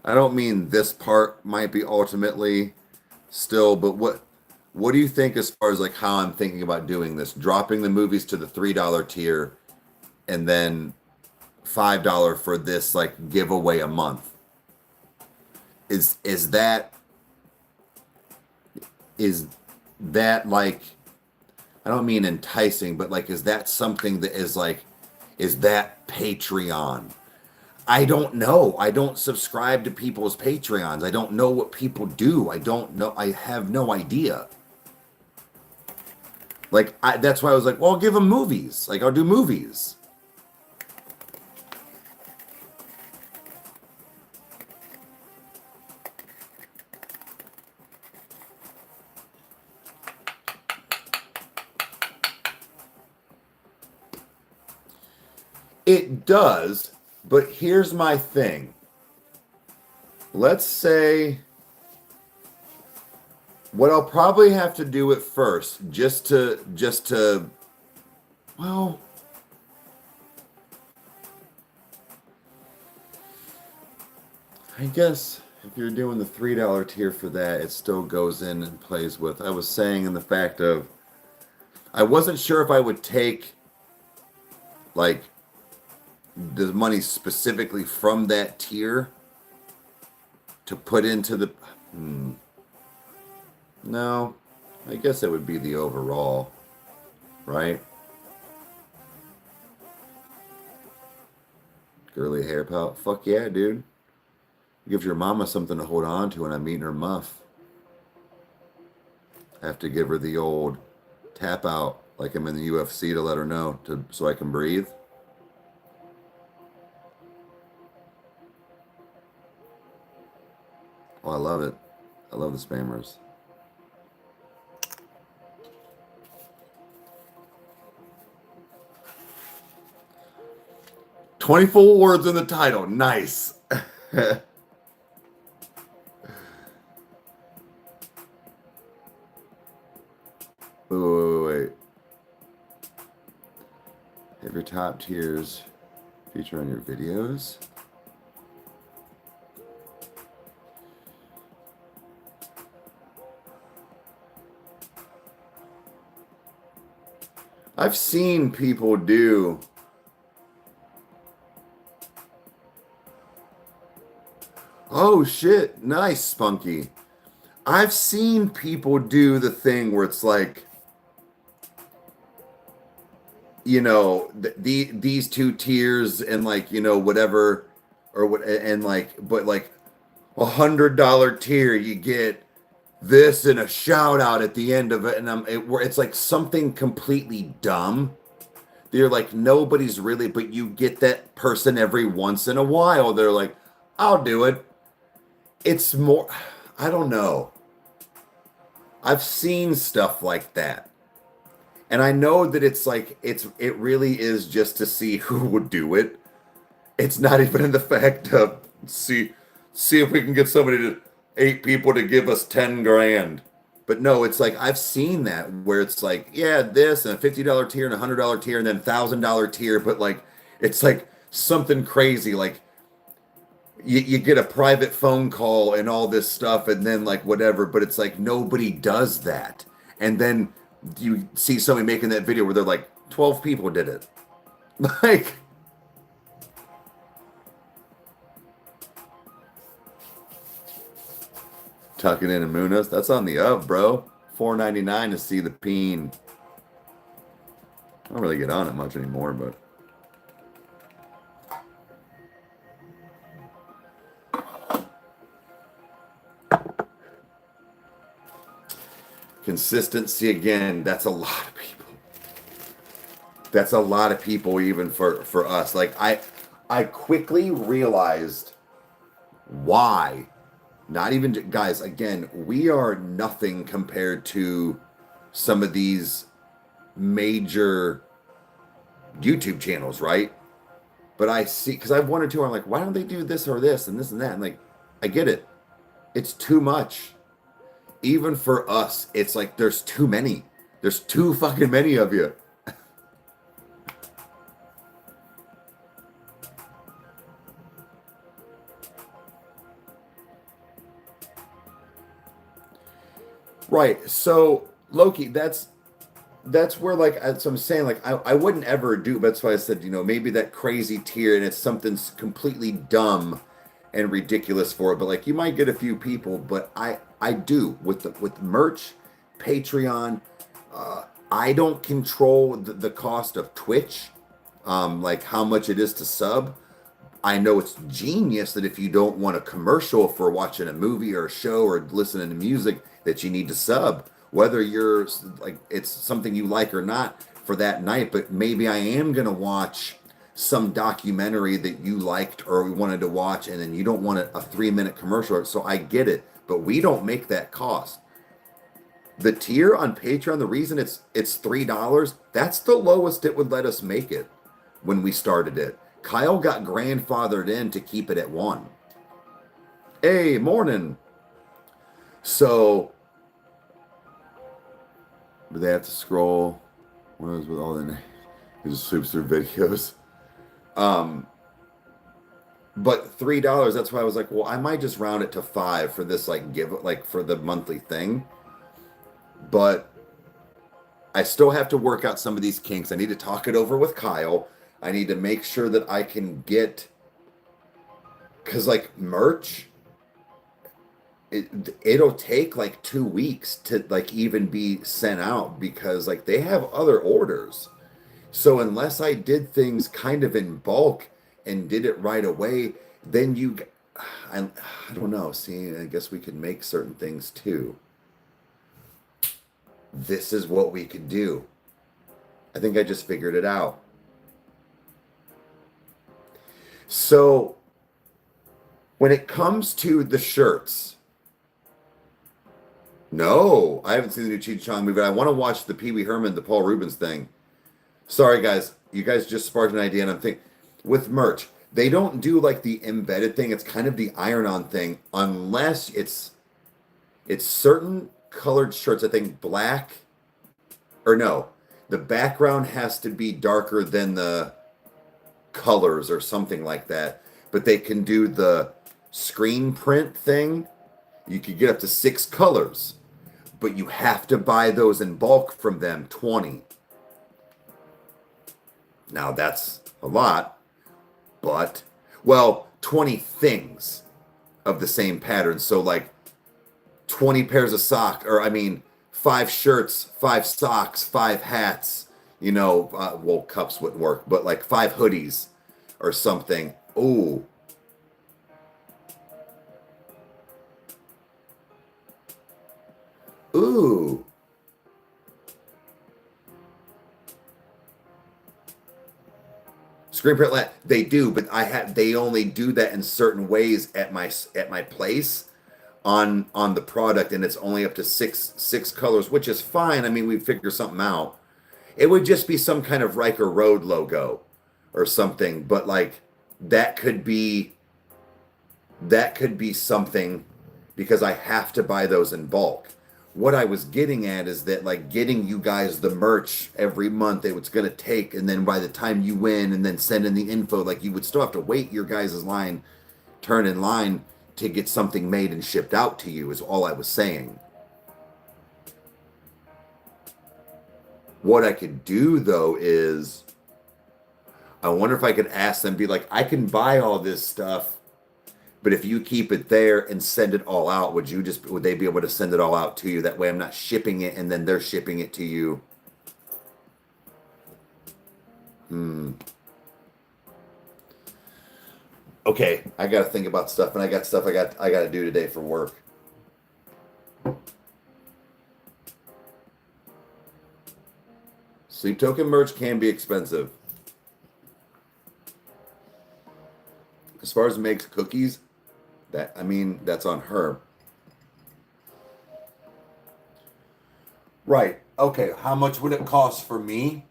I don't mean this part might be ultimately still, but what do you think as far as like how I'm thinking about doing this? Dropping the movies to the $3 tier and then $5 for this like giveaway a month. Is that is that like, I don't mean enticing, but like is that something that is like, is that Patreon? I don't know. I don't subscribe to people's Patreons. I don't know what people do. I don't know. I have no idea. Like that's why I was like, well, I'll give them movies. Like I'll do movies. It does, but here's my thing. Let's say what I'll probably have to do at first, just to well, I guess if you're doing the $3 tier for that, it still goes in and plays with. I was saying in the fact of I wasn't sure if I would take like the money specifically from that tier to put into the no, I guess it would be the overall, right? Girly hair pal. Fuck yeah, dude. Gives your mama something to hold on to when I'm eating her muff. I have to give her the old tap out like I'm in the UFC to let her know so I can breathe. Oh, I love it. I love the spammers. "24 words in the title. Nice." Wait. Have your top tiers feature on your videos? I've seen people do. Oh shit, nice, Spunky. I've seen people do the thing where it's like, you know, these two tiers and like, you know, whatever or what, and like, but like $100 tier, you get this and a shout out at the end of it, and it's like something completely dumb. They're like nobody's really, but you get that person every once in a while. They're like, I'll do it. It's more, I don't know. I've seen stuff like that. And I know that it's like it really is just to see who would do it. It's not even in the fact of see if we can get somebody to 8 people to give us 10 grand. But no, it's like I've seen that where it's like, yeah, this and a $50 tier and a $100 tier and then $1,000 tier, but like it's like something crazy like you get a private phone call and all this stuff and then like whatever, but it's like nobody does that. And then you see somebody making that video where they're like 12 people did it. Like tucking in Amunas, that's on the up, bro. $4.99 to see the peen. I don't really get on it much anymore, but consistency again, that's a lot of people. That's a lot of people even for us. Like I quickly realized why. Not even guys, again, we are nothing compared to some of these major YouTube channels, right? But I see because I have one or two. I'm like, why don't they do this or this and this and that? And like, I get it. It's too much. Even for us, it's like there's too many. There's too fucking many of you. Right. So Loki, that's where like so I'm saying like I wouldn't ever do. That's why I said maybe that crazy tier and it's something completely dumb and ridiculous for it. But like you might get a few people, but I do with merch, Patreon. I don't control the cost of Twitch, like how much it is to sub. I know it's genius that if you don't want a commercial for watching a movie or a show or listening to music, that you need to sub, whether you're like it's something you like or not for that night. But maybe I am gonna watch some documentary that you liked or wanted to watch, and then you don't want a 3 minute commercial. So I get it, but we don't make that cost. The tier on Patreon, the reason it's $3, that's the lowest it would let us make it when we started it. Kyle got grandfathered in to keep it at 1. Hey, morning. So they have to scroll. What is with all the he just sweeps through videos. Um, but $3, that's why I was like, well, I might just round it to 5 for this like for the monthly thing. But I still have to work out some of these kinks. I need to talk it over with Kyle. I need to make sure that I can get, because like merch, it'll take like 2 weeks to like even be sent out because like they have other orders. So unless I did things kind of in bulk and did it right away, then I don't know. See, I guess we could make certain things too. This is what we could do. I think I just figured it out. So when it comes to the shirts, no, I haven't seen the new Cheech Chong movie. I want to watch the Pee Wee Herman, the Paul Rubens thing. Sorry, guys. You guys just sparked an idea, and I'm thinking with merch, they don't do like the embedded thing. It's kind of the iron-on thing, unless it's certain colored shirts. I think black, or no, the background has to be darker than the colors or something like that. But they can do the screen print thing. You could get up to 6 colors, but you have to buy those in bulk from them, 20. Now that's a lot, but, well, 20 things of the same pattern. So like 20 pairs of socks, or I mean, 5 shirts, 5 socks, 5 hats, well, cups wouldn't work, but like 5 hoodies or something. Ooh. Ooh. Screen print they do, but they only do that in certain ways at my place on the product, and it's only up to six colors, which is fine. I mean, we figure something out. It would just be some kind of Rykerroad logo or something, but like that could be something because I have to buy those in bulk. What I was getting at is that like getting you guys the merch every month, it was going to take, and then by the time you win and then send in the info, like you would still have to wait your guys' line, turn in line to get something made and shipped out to you, is all I was saying. What I could do though is I wonder if I could ask them, be like, I can buy all this stuff, but if you keep it there and send it all out, would they be able to send it all out to you? That way I'm not shipping it and then they're shipping it to you. Okay, I got to think about stuff, and I got stuff I got to do today for work. Sleep token merch can be expensive. As far as makes cookies, that's on her. Right. Okay, how much would it cost for me?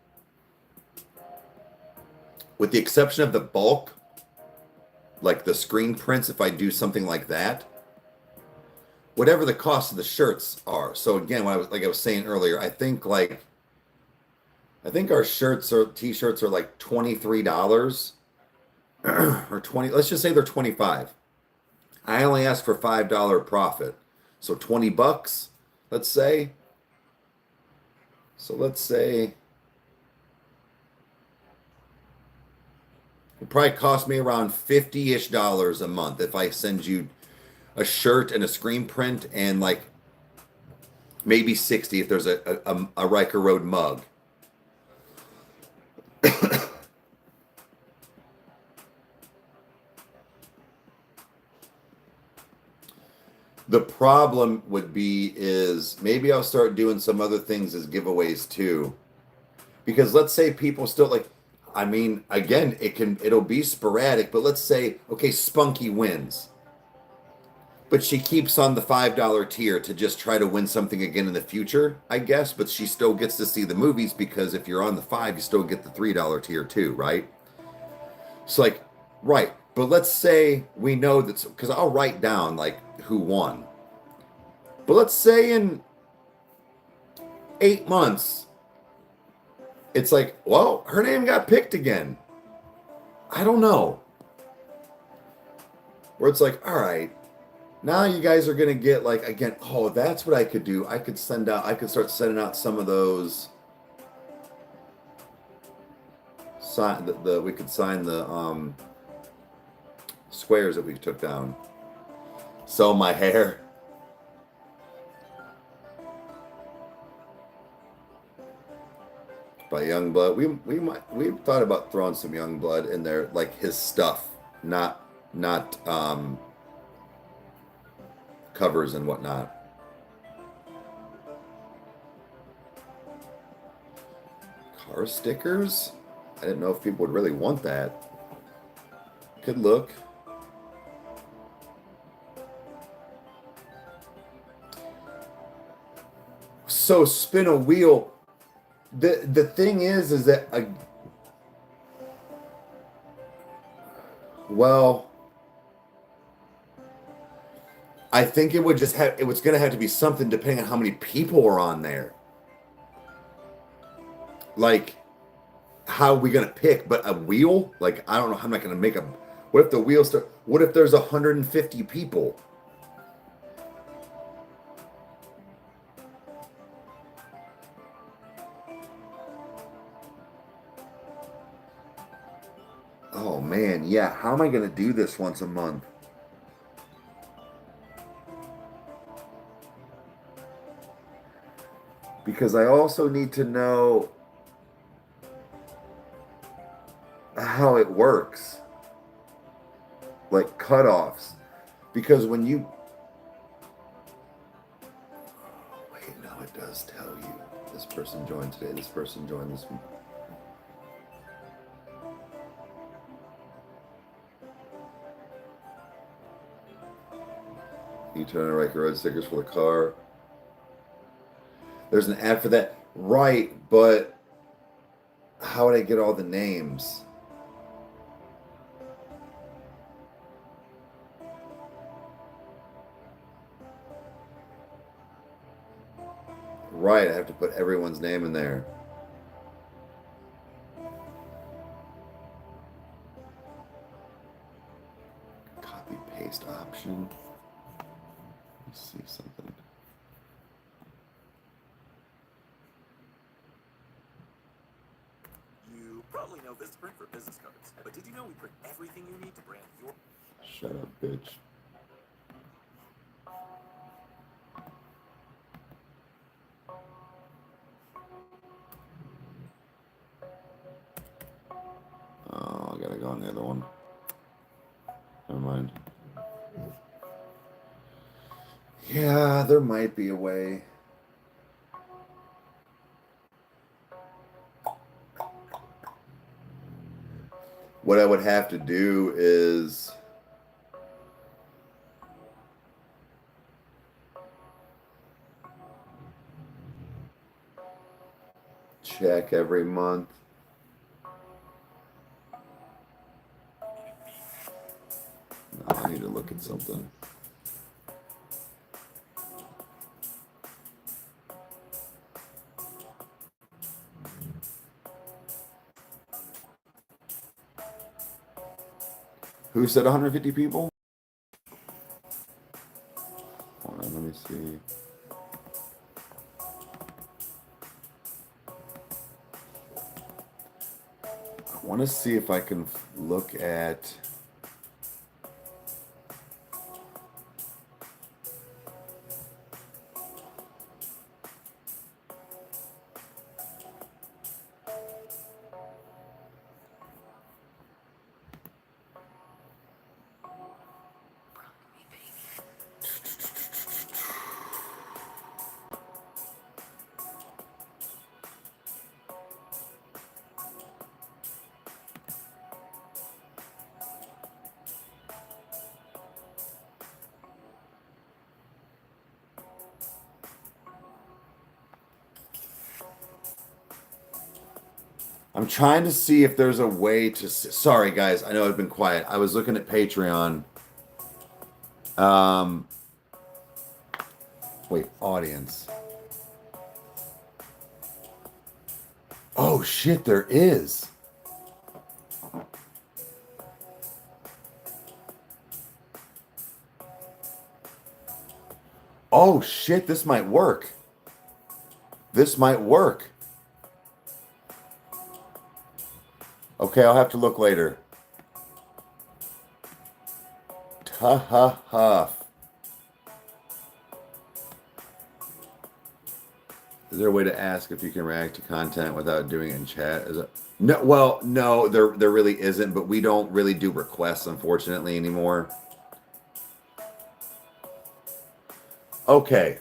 With the exception of the bulk, like the screen prints, if I do something like that, whatever the cost of the shirts are. So again, I was saying earlier, I think our t-shirts are like $23 or 20, let's just say they're 25. I only ask for $5 profit. So $20, let's say. So let's say it probably cost me around 50-ish dollars a month if I send you a shirt and a screen print and like maybe 60 if there's a Rykerroad mug. The problem would be is maybe I'll start doing some other things as giveaways too. Because let's say people still like, I mean, again, it'll be sporadic, but let's say, okay, Spunky wins. But she keeps on the $5 tier to just try to win something again in the future, I guess. But she still gets to see the movies because if you're on the $5, you still get the $3 tier too, right? It's like, right. But let's say we know that, because I'll write down like who won. But let's say in 8 months, it's like, well, her name got picked again. I don't know. Where it's like, all right, now you guys are gonna get like again. Oh, that's what I could do. I could start sending out some of those. We could sign the squares that we took down. Sell my hair. By Youngblood, we've thought about throwing some Youngblood in there, like his stuff, not covers and whatnot. Car stickers? I didn't know if people would really want that. Could look. So spin a wheel. The thing is that well, I think it was going to have to be something depending on how many people are on there. Like, how are we going to pick? But a wheel? Like, I don't know how I'm not going to make a. What if the wheel start? What if there's 150 people? Oh man, yeah. How am I going to do this once a month? Because I also need to know how it works. Like cutoffs. Because when you... Wait, no, it does tell you. This person joined today, this person joined this one. You turn on Rykerroad stickers for the car. There's an ad for that. Right, but how would I get all the names? Right, I have to put everyone's name in there. Copy paste option. Let's see something. You probably know Vistaprint for business cards, but did you know we print everything you need to brand your... Shut up, bitch. Oh, I gotta go on the other one. Never mind. Yeah, there might be a way. What I would have to do is check every month. No, I need to look at something. Who said 150 people? Hold on, let me see. want to see if I can look at. I'm trying to see if there's a way to. Sorry, guys. I know I've been quiet. I was looking at Patreon. Um, wait, audience. Oh shit, there is. Oh shit, this might work. This might work. Okay, I'll have to look later. Ha ha ha. Is there a way to ask if you can react to content without doing it in chat? Is it? No, well, no, there really isn't, but we don't really do requests, unfortunately, anymore. Okay.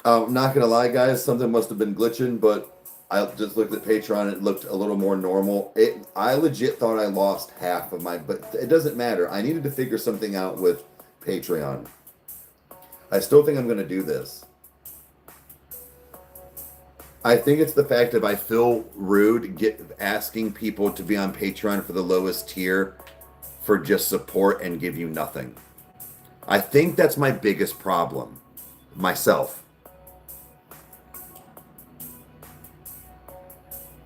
I'm not gonna lie, guys, something must have been glitching, but I just looked at Patreon, it looked a little more normal. I legit thought I lost half of my, but it doesn't matter. I needed to figure something out with Patreon. I still think I'm gonna do this. I think it's the fact that I feel rude asking people to be on Patreon for the lowest tier for just support and give you nothing. I think that's my biggest problem. Myself.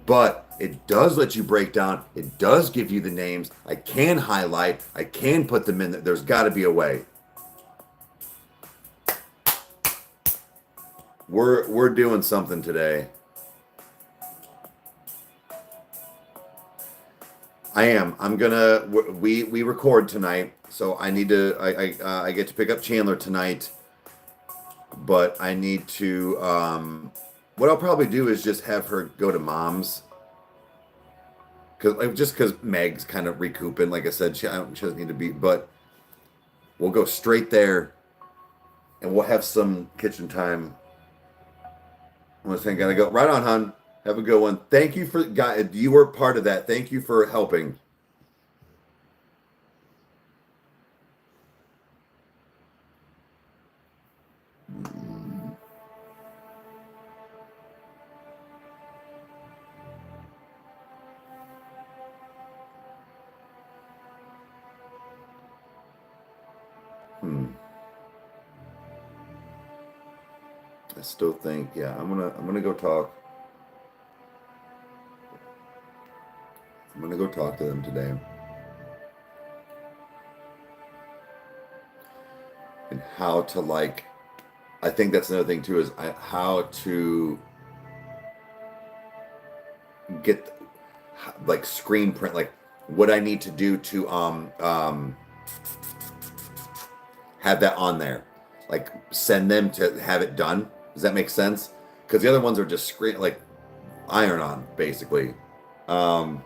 But it does let you break down. It does give you the names. I can highlight. I can put them in. There's got to be a way. We're doing something today. I am. I'm gonna. We record tonight, so I need to. I get to pick up Chandler tonight, but I need to. What I'll probably do is just have her go to mom's, because Meg's kind of recouping. Like I said, she doesn't need to be. But we'll go straight there, and we'll have some kitchen time. I'm just gotta go. Right on, hon. Have a good one. Thank you for guy. You were part of that. Thank you for helping. I still think, yeah, I'm gonna go talk. I'm gonna go talk to them today. And how to I think that's another thing too, is how to get screen print, what I need to do to have that on there, send them to have it done. Does that make sense? Because the other ones are just screen iron on basically. Oh,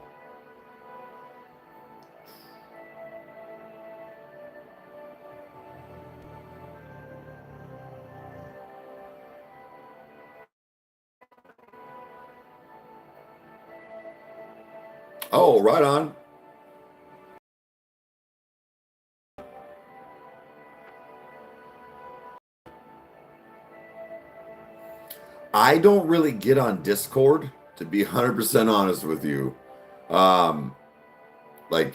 right on. I don't really get on Discord, to be 100% honest with you. Like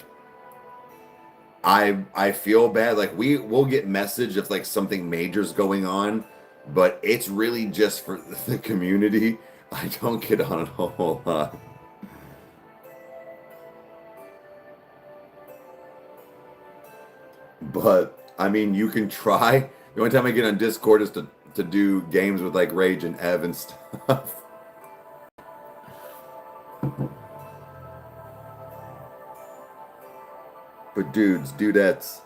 I feel bad. We'll get message if something major's going on, but it's really just for the community. I don't get on it a whole lot. But I mean, you can try. The only time I get on Discord is to do games with Rage and Ev and stuff. But dudes, dudettes,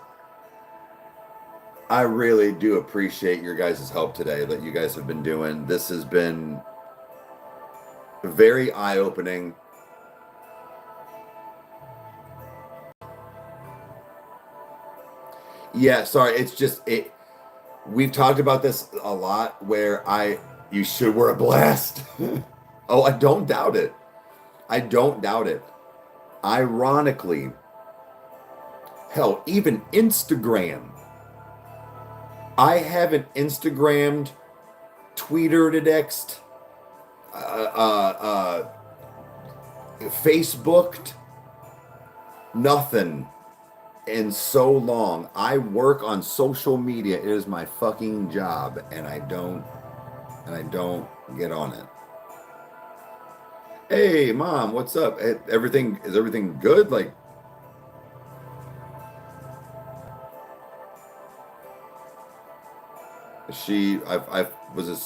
I really do appreciate your guys' help today that you guys have been doing. This has been very eye-opening. Yeah, sorry, it's just it. We've talked about this a lot where you should wear a blast. Oh, I don't doubt it. I don't doubt it. Ironically, hell, even Instagram. I haven't Instagrammed, tweeted it, Facebooked, nothing in so long. I work on social media. It is my fucking job, and I don't get on it. Hey, mom, what's up? Is everything good? Like,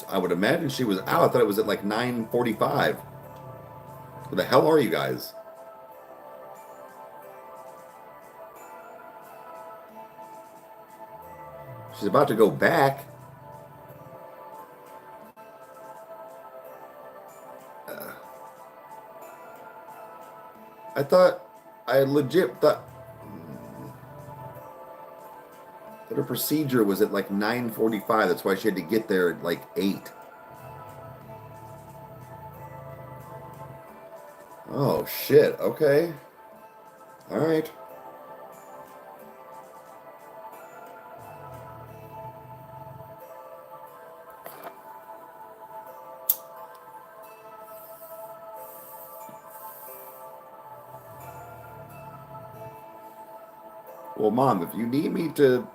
I would imagine she was out. I thought it was at like 9:45. Where the hell are you guys? She's about to go back. I thought, I legit thought that her procedure was at like 9:45. That's why she had to get there at like 8. Oh, shit. Okay. All right. Well, mom, if you need me to,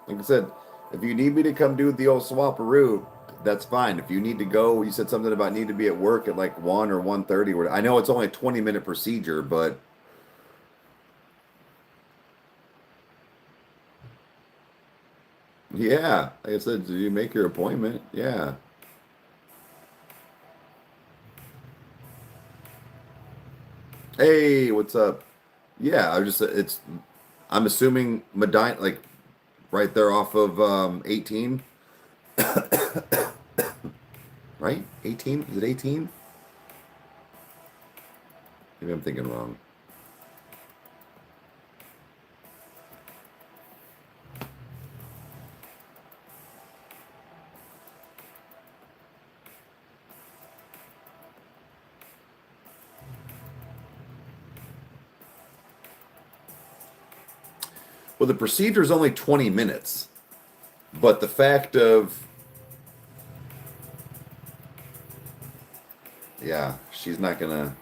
like I said, if you need me to come do the old swaparoo, that's fine. If you need to go, you said something about need to be at work at like 1 or 1:30. I know it's only a 20-minute procedure, but yeah, like I said, do you make your appointment? Yeah. Hey, what's up? Yeah, I'm assuming Medina, like right there off of 18, right? 18? Is it 18? Maybe I'm thinking wrong. Well, the procedure is only 20 minutes, but the fact of, yeah, she's not gonna.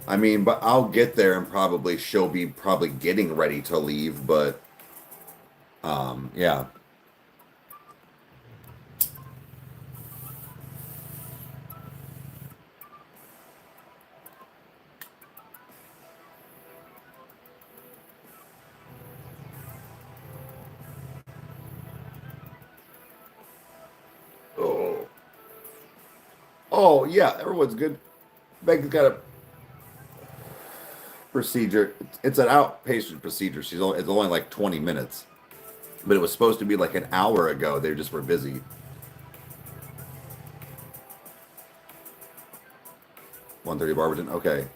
I mean, but I'll get there and probably she'll be probably getting ready to leave, but yeah. Oh, oh yeah, everyone's good. Megan's got a procedure. It's an outpatient procedure. It's only like 20 minutes, but it was supposed to be like an hour ago. They just were busy. 1:30 Barberton. Okay.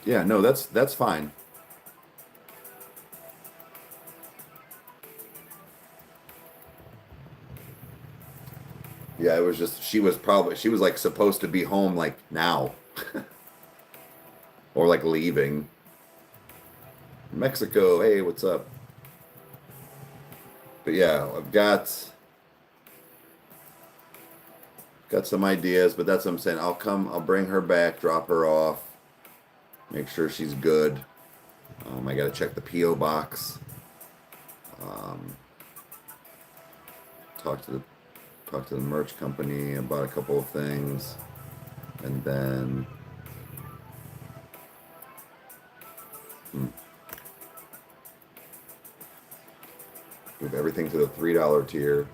Yeah, no, that's fine. Yeah, it was just she was like supposed to be home like now or like leaving. Mexico, hey, what's up? But yeah, I've got some ideas, but that's what I'm saying. I'll bring her back, drop her off, make sure she's good. I got to check the PO box. Um, talk to the merch company about a couple of things, and then Move everything to the $3 tier.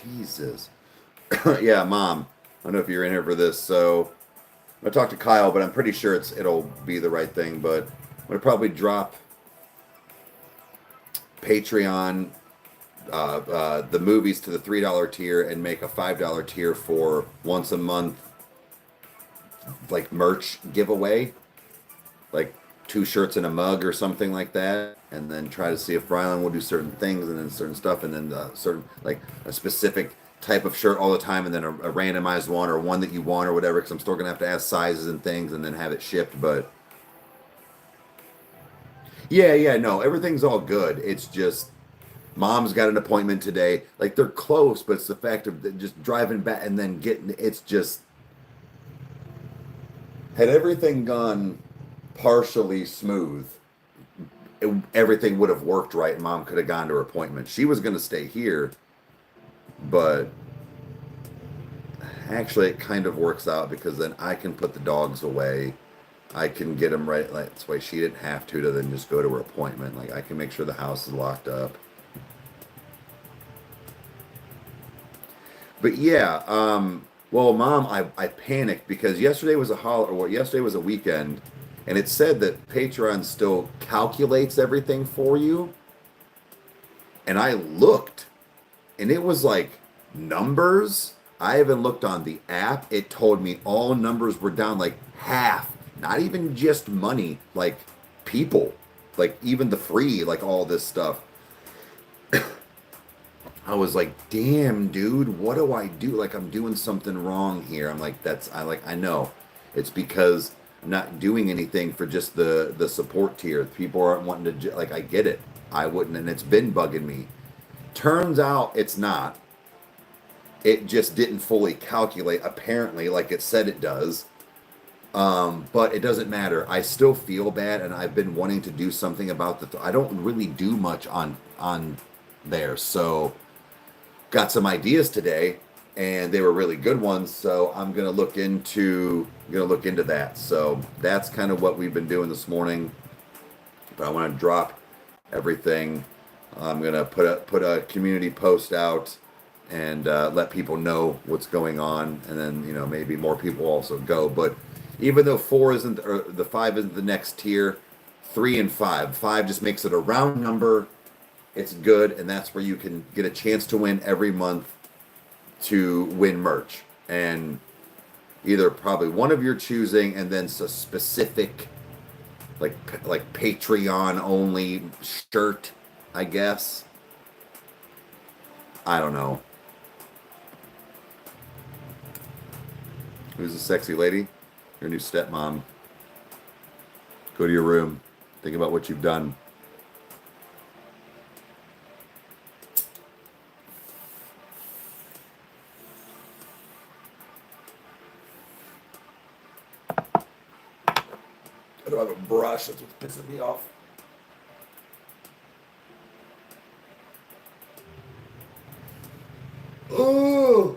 Jesus. Yeah, Mom. I don't know if you're in here for this, so I talked to Kyle, but I'm pretty sure it'll be the right thing. But I'm gonna probably drop Patreon, the movies to the $3 tier, and make a $5 tier for once a month, like merch giveaway, like 2 shirts and a mug or something like that, and then try to see if Brylan will do certain things and then certain stuff, and then certain like a specific type of shirt all the time, and then a randomized one or one that you want or whatever. Because I'm still gonna have to ask sizes and things, and then have it shipped. But yeah, no, everything's all good. It's just Mom's got an appointment today. Like they're close, but it's the fact of just driving back and then getting. It's just had everything gone partially smooth, everything would have worked right, and Mom could have gone to her appointment. She was going to stay here, but actually it kind of works out because then I can put the dogs away. I can get them right. Like, that's why she didn't have to then just go to her appointment. Like I can make sure the house is locked up. But yeah, well, Mom, I panicked because yesterday was yesterday was a weekend, and it said that Patreon still calculates everything for you. And I looked, and it was like numbers. I even looked on the app. It told me all numbers were down like half. Not even just money, like people, like even the free, like all this stuff. I was like, damn, dude, what do I do? Like, I'm doing something wrong here. I'm like, I know. It's because I'm not doing anything for just the support tier. People aren't wanting to, like, I get it. I wouldn't, and it's been bugging me. Turns out it's not. It just didn't fully calculate, apparently, like it said it does. But it doesn't matter. I still feel bad, and I've been wanting to do something about I don't really do much on there, so got some ideas today, and they were really good ones. So I'm gonna look into that. So that's kind of what we've been doing this morning. But I want to drop everything. I'm gonna put a community post out and let people know what's going on, and then maybe more people also go. But even though 4 isn't or the 5 isn't the next tier, 3 and 5 just makes it a round number. It's good, and that's where you can get a chance to win every month to win merch. And either probably one of your choosing, and then a specific, like Patreon only shirt, I guess. I don't know. Who's the sexy lady? Your new stepmom. Go to your room. Think about what you've done. I don't have a brush. That's what's pissing me off. Oh!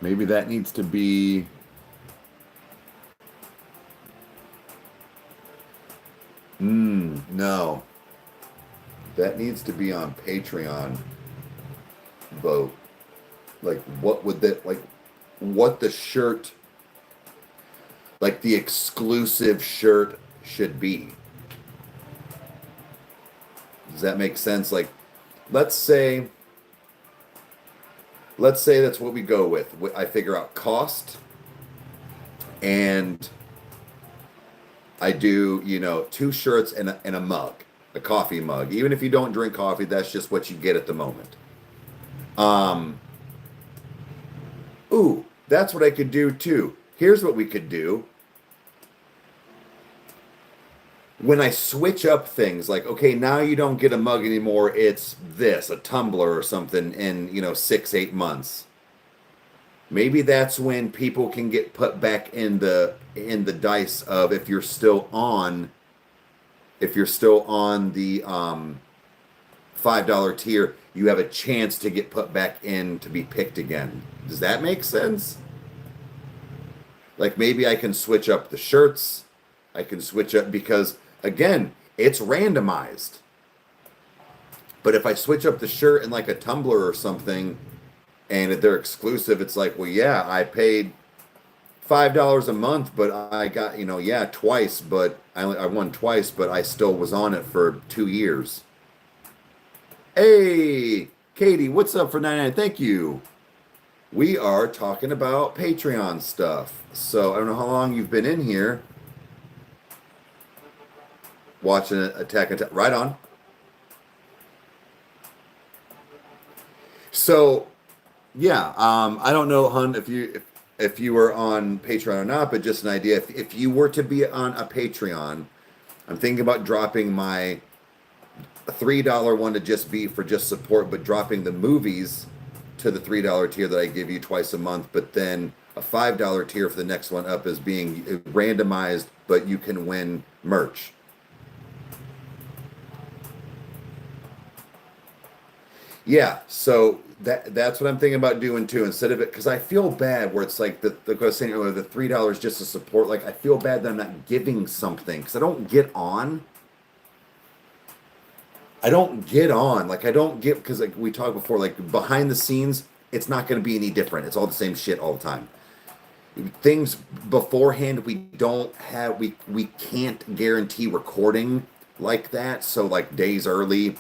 Maybe that needs to be... No. That needs to be on Patreon vote. Like, what would that, like, what the shirt, like the exclusive shirt should be. Does that make sense? Like, let's say that's what we go with. I figure out cost, and I do, 2 shirts and a mug, a coffee mug. Even if you don't drink coffee, that's just what you get at the moment. Ooh, that's what I could do too. Here's what we could do. When I switch up things, like, okay, now you don't get a mug anymore, it's this, a tumbler or something in, 6-8 months. Maybe that's when people can get put back in the dice of if you're still on if you're still on the $5 tier, you have a chance to get put back in to be picked again. Does that make sense? Like maybe I can switch up the shirts. I can switch up because again, it's randomized. But if I switch up the shirt in like a tumbler or something and they're exclusive, it's like, well, yeah, I paid $5 a month, but I got, yeah, twice, but I won twice, but I still was on it for 2 years. Hey, Katie, what's up for 99? Thank you. We are talking about Patreon stuff. So I don't know how long you've been in here watching Attack on Titan. Right on. So, yeah, I don't know, hun, if you were on Patreon or not, but just an idea. If you were to be on a Patreon, I'm thinking about dropping my $3 one to just be for just support, but dropping the movies to the $3 tier that I give you twice a month, but then a $5 tier for the next one up is being randomized, but you can win merch. Yeah, so that's what I'm thinking about doing too. Instead of it, because I feel bad where it's like I was saying earlier, the $3 just to support. Like I feel bad that I'm not giving something because I don't get on. Like I don't get because like we talked before, like behind the scenes, it's not going to be any different. It's all the same shit all the time. Things beforehand, we can't guarantee recording like that. So like days early.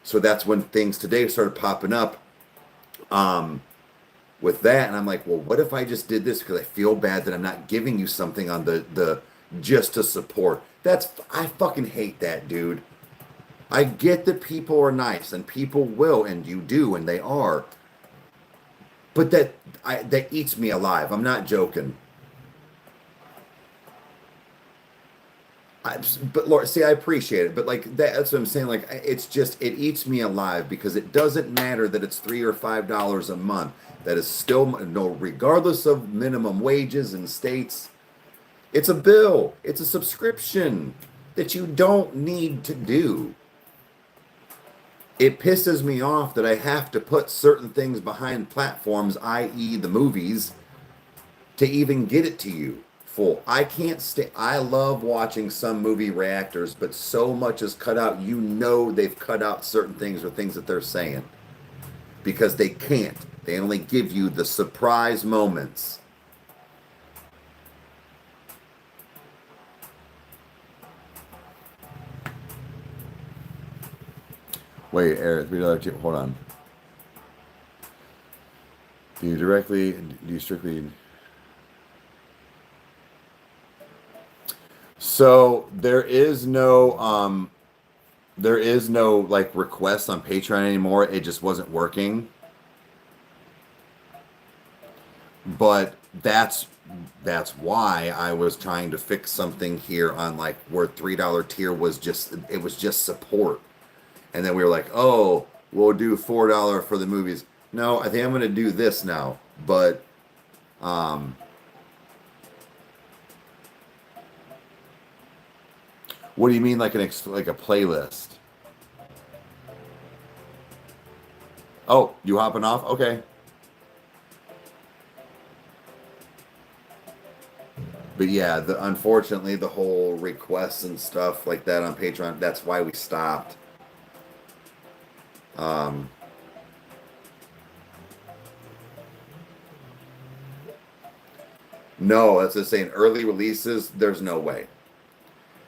So that's when things today started popping up with that. And I'm like, well, what if I just did this? Because I feel bad that I'm not giving you something on the just to support. I fucking hate that, dude. I get that people are nice and people will, and you do, and they are. But that eats me alive. I'm not joking. But Lord, see, I appreciate it, but like that's what I'm saying. Like it's just it eats me alive because it doesn't matter that it's $3 or $5 a month. That is still no, regardless of minimum wages in states. It's a bill. It's a subscription that you don't need to do. It pisses me off that I have to put certain things behind platforms, i.e., the movies, to even get it to you. Full. I can't stay. I love watching some movie reactors, but so much is cut out. They've cut out certain things or things that they're saying because they can't. They only give you the surprise moments. Wait, Eric, $3 tip. Hold on. Do you strictly? So there is no like request on Patreon anymore. It just wasn't working. But that's why I was trying to fix something here on like where $3 tier was just support. And then we were like, oh, we'll do $4 for the movies. No, I think I'm gonna do this now. But what do you mean like like a playlist? Oh, you hopping off? Okay. But yeah, unfortunately the whole requests and stuff like that on Patreon, that's why we stopped. No, that's just saying early releases, there's no way.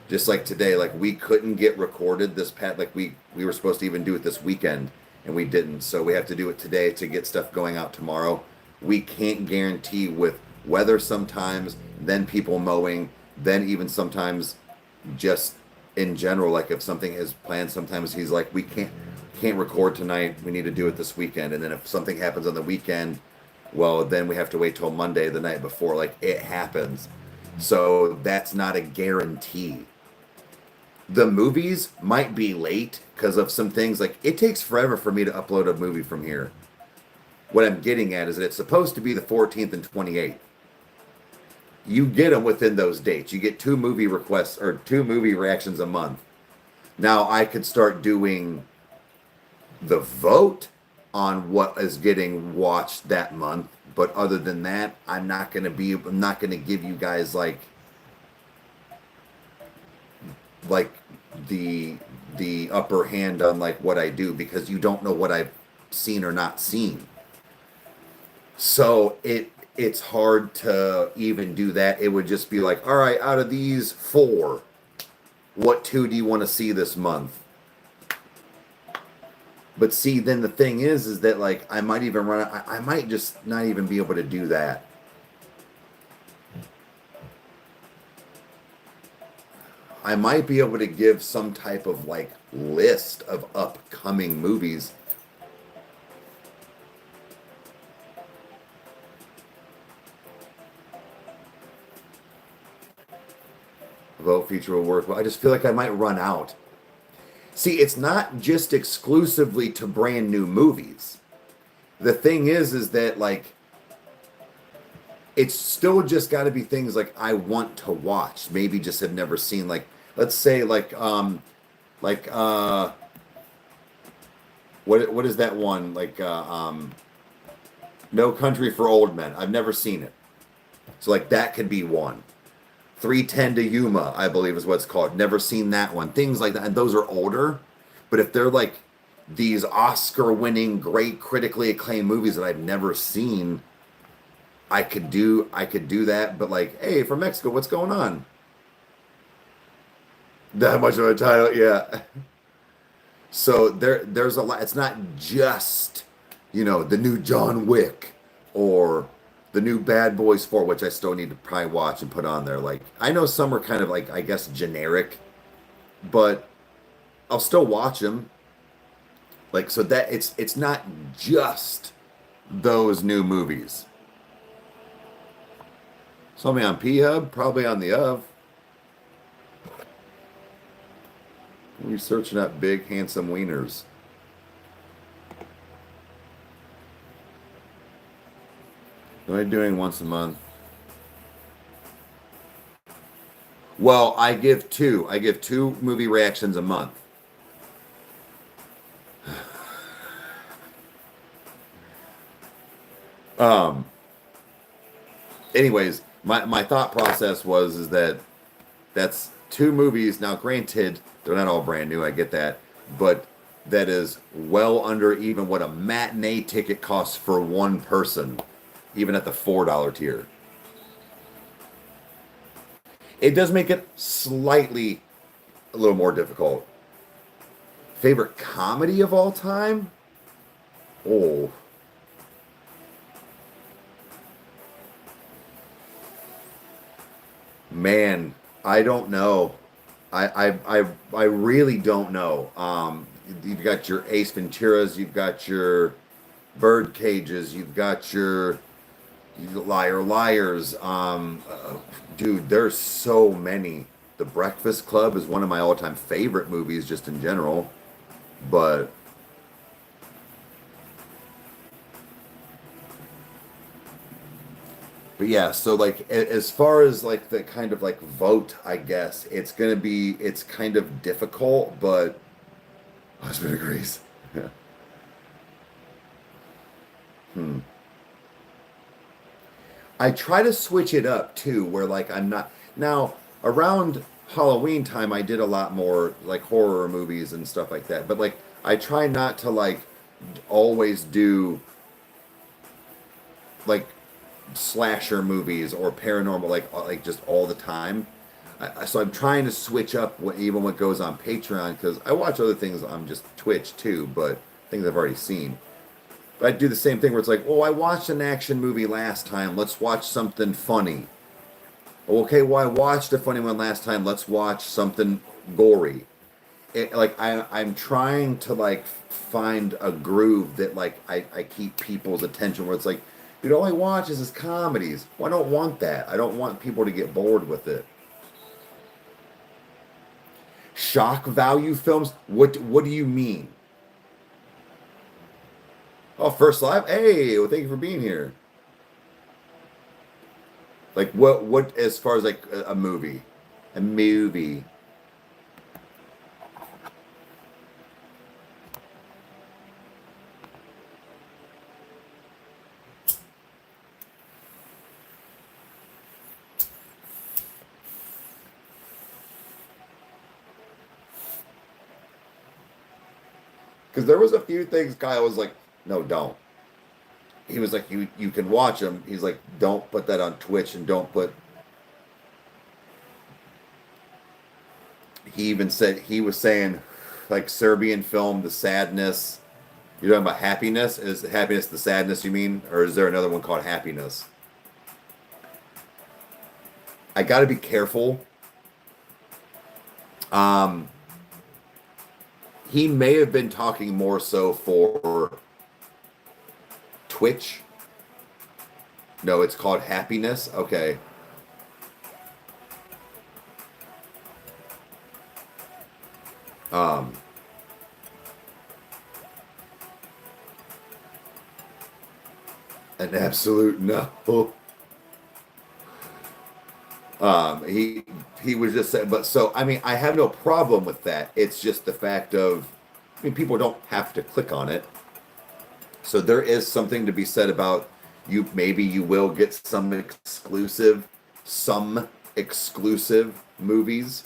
Just like today, like we couldn't get recorded this like we were supposed to even do it this weekend and we didn't. So we have to do it today to get stuff going out tomorrow. We can't guarantee with weather sometimes, then people mowing, then even sometimes just in general, like if something is planned, sometimes he's like, we can't record tonight. We need to do it this weekend. And then if something happens on the weekend, well, then we have to wait till Monday, the night before. Like it happens. So that's not a guarantee. The movies might be late because of some things. Like it takes forever for me to upload a movie from here. What I'm getting at is that it's supposed to be the 14th and 28th. You get them within those dates. You get 2 movie requests or 2 movie reactions a month. Now I could start doing the vote on what is getting watched that month, but other than that, I'm not going to give you guys like the upper hand on like what I do, because you don't know what I've seen or not seen. So it's hard to even do that. It would just be like, all right, out of these 4, what 2 do you want to see this month? But see, then the thing is that like I might even I might just not even be able to do that. I might be able to give some type of like list of upcoming movies. Vote feature will work well. I just feel like I might run out. See, it's not just exclusively to brand new movies. The thing is that like it's still just got to be things like I want to watch, maybe just have never seen. Like let's say like what is that one like No Country for Old Men? I've never seen it, so like that could be one. 310 to Yuma, I believe is what it's called. Never seen that one. Things like that, and those are older. But if they're like these Oscar-winning, great, critically acclaimed movies that I've never seen, I could do that. But like, hey, from Mexico, what's going on? That much of a title, yeah. So there's a lot. It's not just the new John Wick or the new Bad Boys 4, which I still need to probably watch and put on there. Like I know some are kind of like I guess generic, but I'll still watch them. Like so that it's not just those new movies. Something on P Hub, probably on the of. We're searching up big handsome wieners. What am I doing once a month? Well, I give 2. I give 2 movie reactions a month. Um. Anyways, my thought process is that that's 2 movies. Now, granted, they're not all brand new. I get that, but that is well under even what a matinee ticket costs for one person, even at the $4 tier. It does make it slightly a little more difficult. Favorite comedy of all time? Oh. Man, I don't know. I really don't know. You've got your Ace Venturas, you've got your Bird Cages, you've got your Liar Liars. Dude, there's so many. The Breakfast Club is one of my all-time favorite movies, just in general. But yeah, so like as far as like the kind of like vote, I guess it's kind of difficult, but husband agrees. Yeah. Hmm. I try to switch it up too, where like I'm not now around Halloween time. I did a lot more like horror movies and stuff like that, but like I try not to like always do like slasher movies or paranormal like just all the time. So I'm trying to switch up even what goes on Patreon, because I watch other things on just Twitch too, but things I've already seen. But I do the same thing where it's like, oh, I watched an action movie last time. Let's watch something funny. Okay, well, I watched a funny one last time. Let's watch something gory. Like I'm trying to like find a groove that like I keep people's attention, where it's like, dude, all I watch is comedies. Well, I don't want that. I don't want people to get bored with it. Shock value films? What do you mean? Oh, first live? Hey, well, thank you for being here. Like what as far as like a movie? A movie. because there was a few things Kyle was like, no, don't. He was like, you can watch them. He's like, don't put that on Twitch and don't put. He even said he was saying, like Serbian film, the sadness. You're talking about happiness? Is happiness the sadness you mean, or is there another one called happiness? I got to be careful. He may have been talking more so for Twitch. No, it's called happiness. Okay. Um, an absolute no. He was just saying, but so I mean, I have no problem with that. It's just the fact of, I mean, people don't have to click on it. So there is something to be said about you. Maybe you will get some exclusive movies.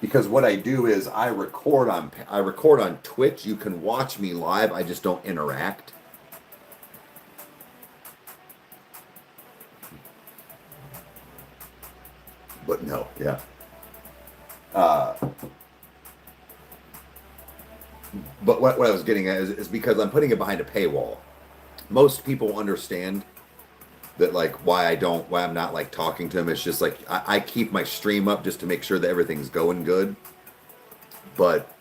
Because what I do is I record on Twitch. You can watch me live. I just don't interact. But no, yeah. But what I was getting at is because I'm putting it behind a paywall. Most people understand that, like, why I'm not like talking to them. It's just like I keep my stream up just to make sure that everything's going good. But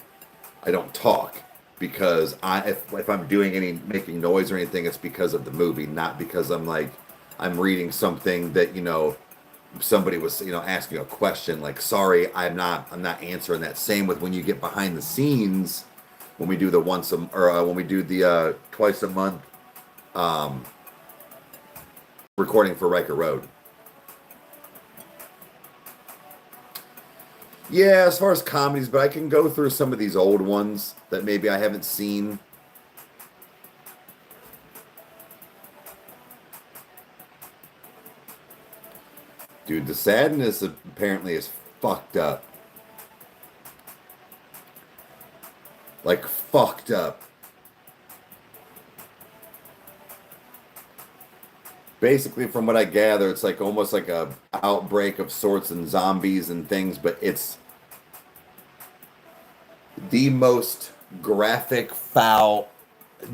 I don't talk because if I'm doing any making noise or anything, it's because of the movie, not because I'm reading something that, somebody was, asking a question. Like, sorry, I'm not answering that. Same with when you get behind the scenes, when we do the when we do the twice a month recording for Rykerroad. Yeah, as far as comedies, but I can go through some of these old ones that maybe I haven't seen. Dude, the sadness apparently is fucked up. Like, fucked up. Basically, from what I gather, it's like almost like a outbreak of sorts and zombies and things, but it's the most graphic, foul,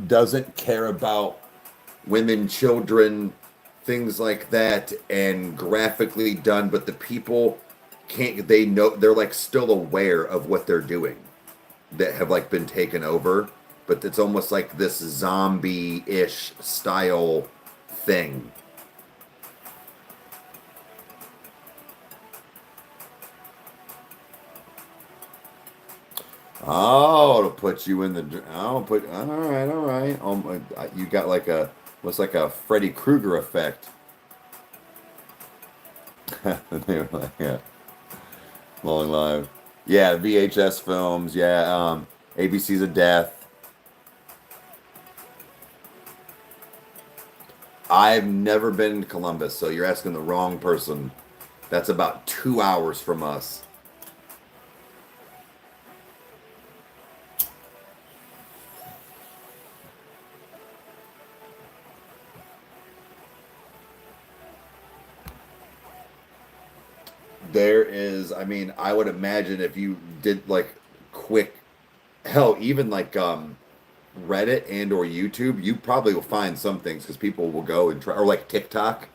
doesn't care about women, children, things like that, and graphically done, but the people they know, they're like still aware of what they're doing, that have like been taken over, but it's almost like this zombie-ish style thing. Oh, to put you in the. I'll put. All right, all right. You got like what's like a Freddy Krueger effect. They were like, yeah, long live. Yeah, VHS films. Yeah, ABC's of Death. I've never been to Columbus, so you're asking the wrong person. That's about 2 hours from us. There is, I mean, I would imagine if you did like quick, hell, even like Reddit and or YouTube, you probably will find some things because people will go and try, or like TikTok.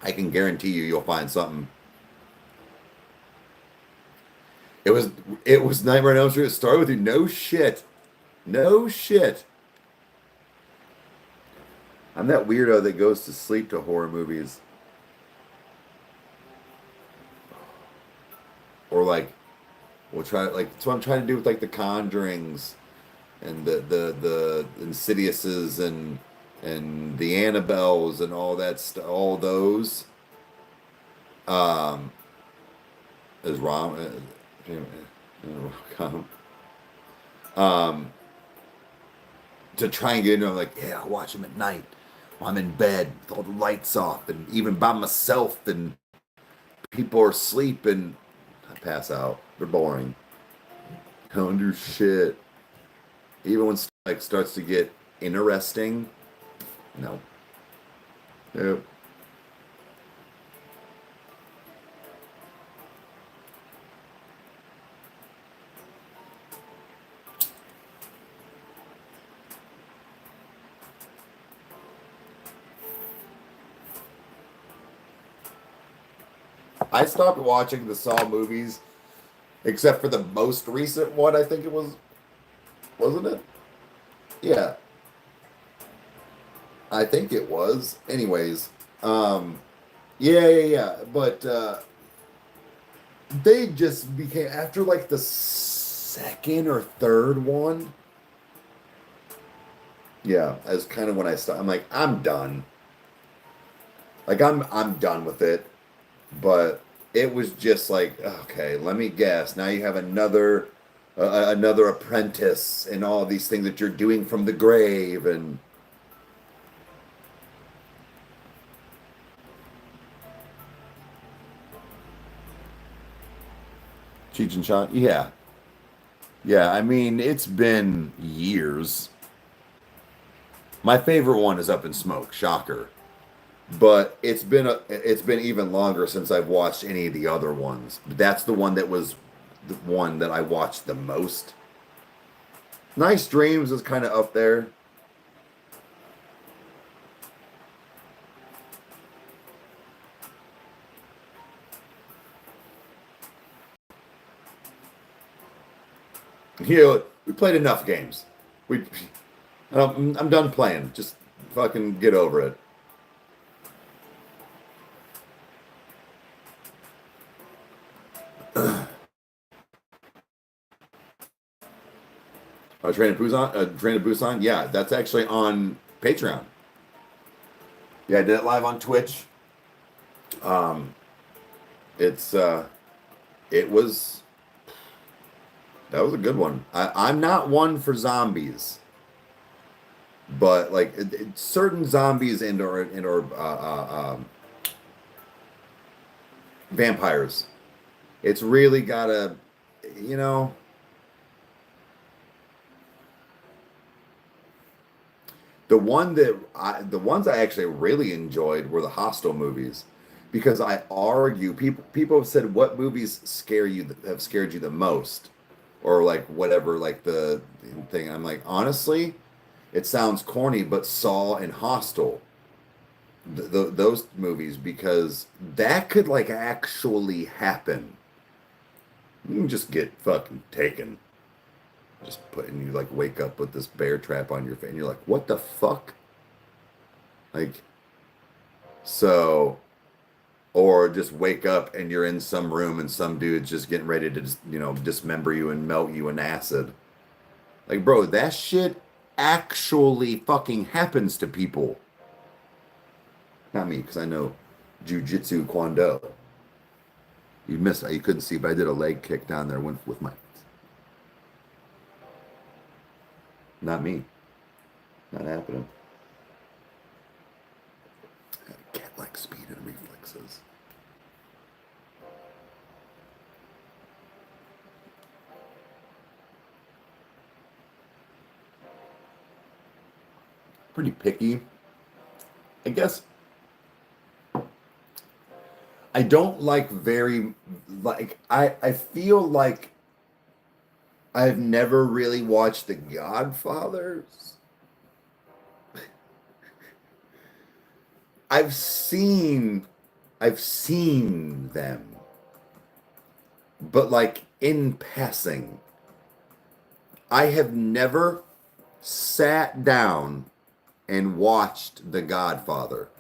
I can guarantee you'll find something. It was it was Nightmare on Elm Street. It started with you. No shit. No shit. I'm that weirdo that goes to sleep to horror movies. Or like we'll try like that's what I'm trying to do with like the Conjurings and the Insidiouses and the Annabelles and all that stuff, all those is wrong. Um, to try and get into like, yeah, I'll watch them at night while I'm in bed with all the lights off and even by myself and people are asleep and I pass out. They're boring. Don't do shit. Even when stuff like starts to get interesting, no. Nope. I stopped watching the Saw movies, except for the most recent one. I think it was, wasn't it? Yeah, I think it was. Anyways, um, yeah. But they just became after like the second or third one. Yeah, as kind of when I stopped. I'm like, I'm done. Like I'm done with it. But it was just like, okay, let me guess. Now you have another apprentice and all these things that you're doing from the grave and Cheech and Chong. Yeah, yeah. I mean, it's been years. My favorite one is Up in Smoke. Shocker. But it's been even longer since I've watched any of the other ones. That's the one that was the one that I watched the most. Nice Dreams is kind of up there. You know, we played enough games. We, I'm done playing. Just fucking get over it. Train to Busan. Yeah, that's actually on Patreon. Yeah, I did it live on Twitch. Um, it's it was that was a good one. I'm not one for zombies, but like certain zombies and or vampires, it's really gotta, you know. The ones I actually really enjoyed were the Hostel movies, because I argue people have said what movies have scared you the most, or like whatever like the thing. I'm like, honestly, it sounds corny, but Saw and Hostel, those movies, because that could like actually happen. You can just get fucking taken. Just putting you like wake up with this bear trap on your face, and you're like, what the fuck? Like, so, or just wake up and you're in some room and some dude's just getting ready to just, dismember you and melt you in acid. Like, bro, that shit actually fucking happens to people. Not me, because I know jujitsu kwando. You missed. You couldn't see, but I did a leg kick down there with my. Not me. Not happening. Cat-like speed and reflexes. Pretty picky. I guess I don't like very like I feel like I've never really watched The Godfathers. I've seen I've seen them, but like in passing. I have never sat down and watched The Godfather.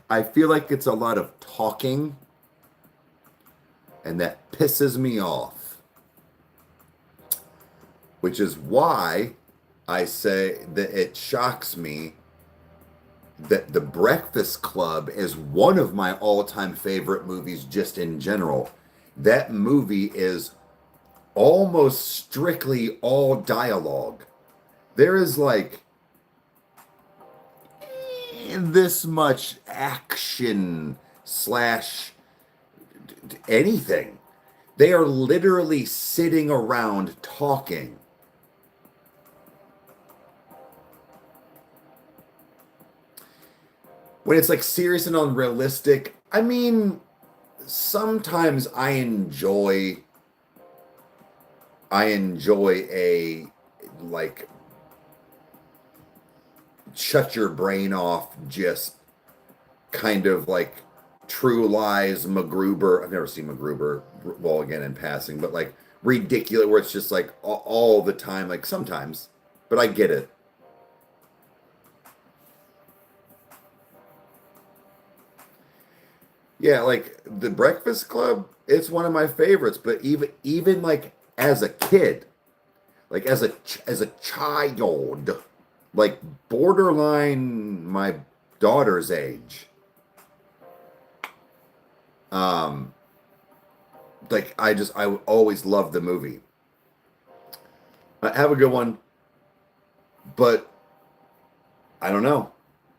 I feel like it's a lot of talking, and that pisses me off. Which is why I say that it shocks me that The Breakfast Club is one of my all-time favorite movies just in general. That movie is almost strictly all dialogue. There is like this much action slash anything. They are literally sitting around talking. When it's like serious and unrealistic, I mean, sometimes I enjoy a like shut your brain off, just kind of like True Lies MacGruber. I've never seen MacGruber, well, again in passing, but like ridiculous, where it's just like all the time, like sometimes, but I get it. Yeah, like The Breakfast Club, it's one of my favorites, but even like as a kid, like as a child, like borderline my daughter's age, um like I always loved the movie. I have a good one, but I don't know.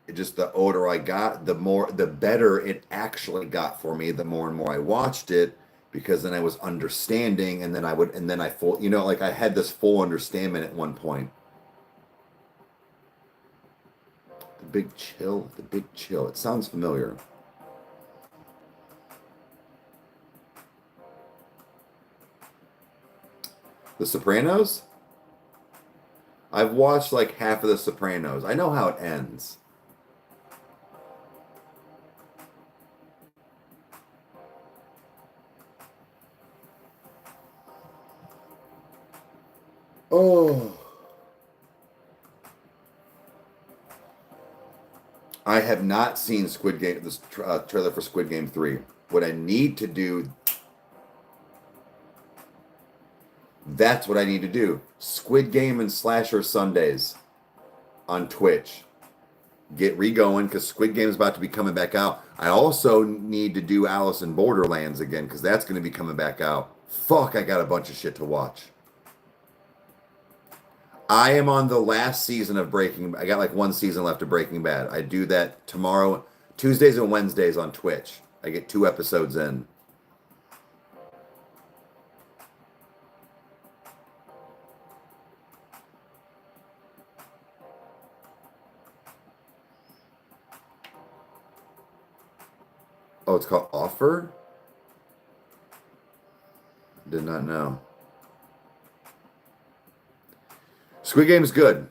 It just, the older I got, the better it actually got for me, the more and more I watched it, because then I was understanding, and then I full, like I had this full understanding at one point. The Big Chill. It sounds familiar. The Sopranos? I've watched like half of The Sopranos. I know how it ends. Oh, I have not seen Squid Game, this trailer for Squid Game 3. What I need to do, that's what I need to do. Squid Game and Slasher Sundays on Twitch. Get re-going, because Squid Game's about to be coming back out. I also need to do Alice in Borderlands again, because that's going to be coming back out. Fuck, I got a bunch of shit to watch. I am on the last season of Breaking. I got like one season left of Breaking Bad. I do that tomorrow, Tuesdays and Wednesdays on Twitch. I get 2 episodes in. Oh, it's called Offer? Did not know. Squid Game's good.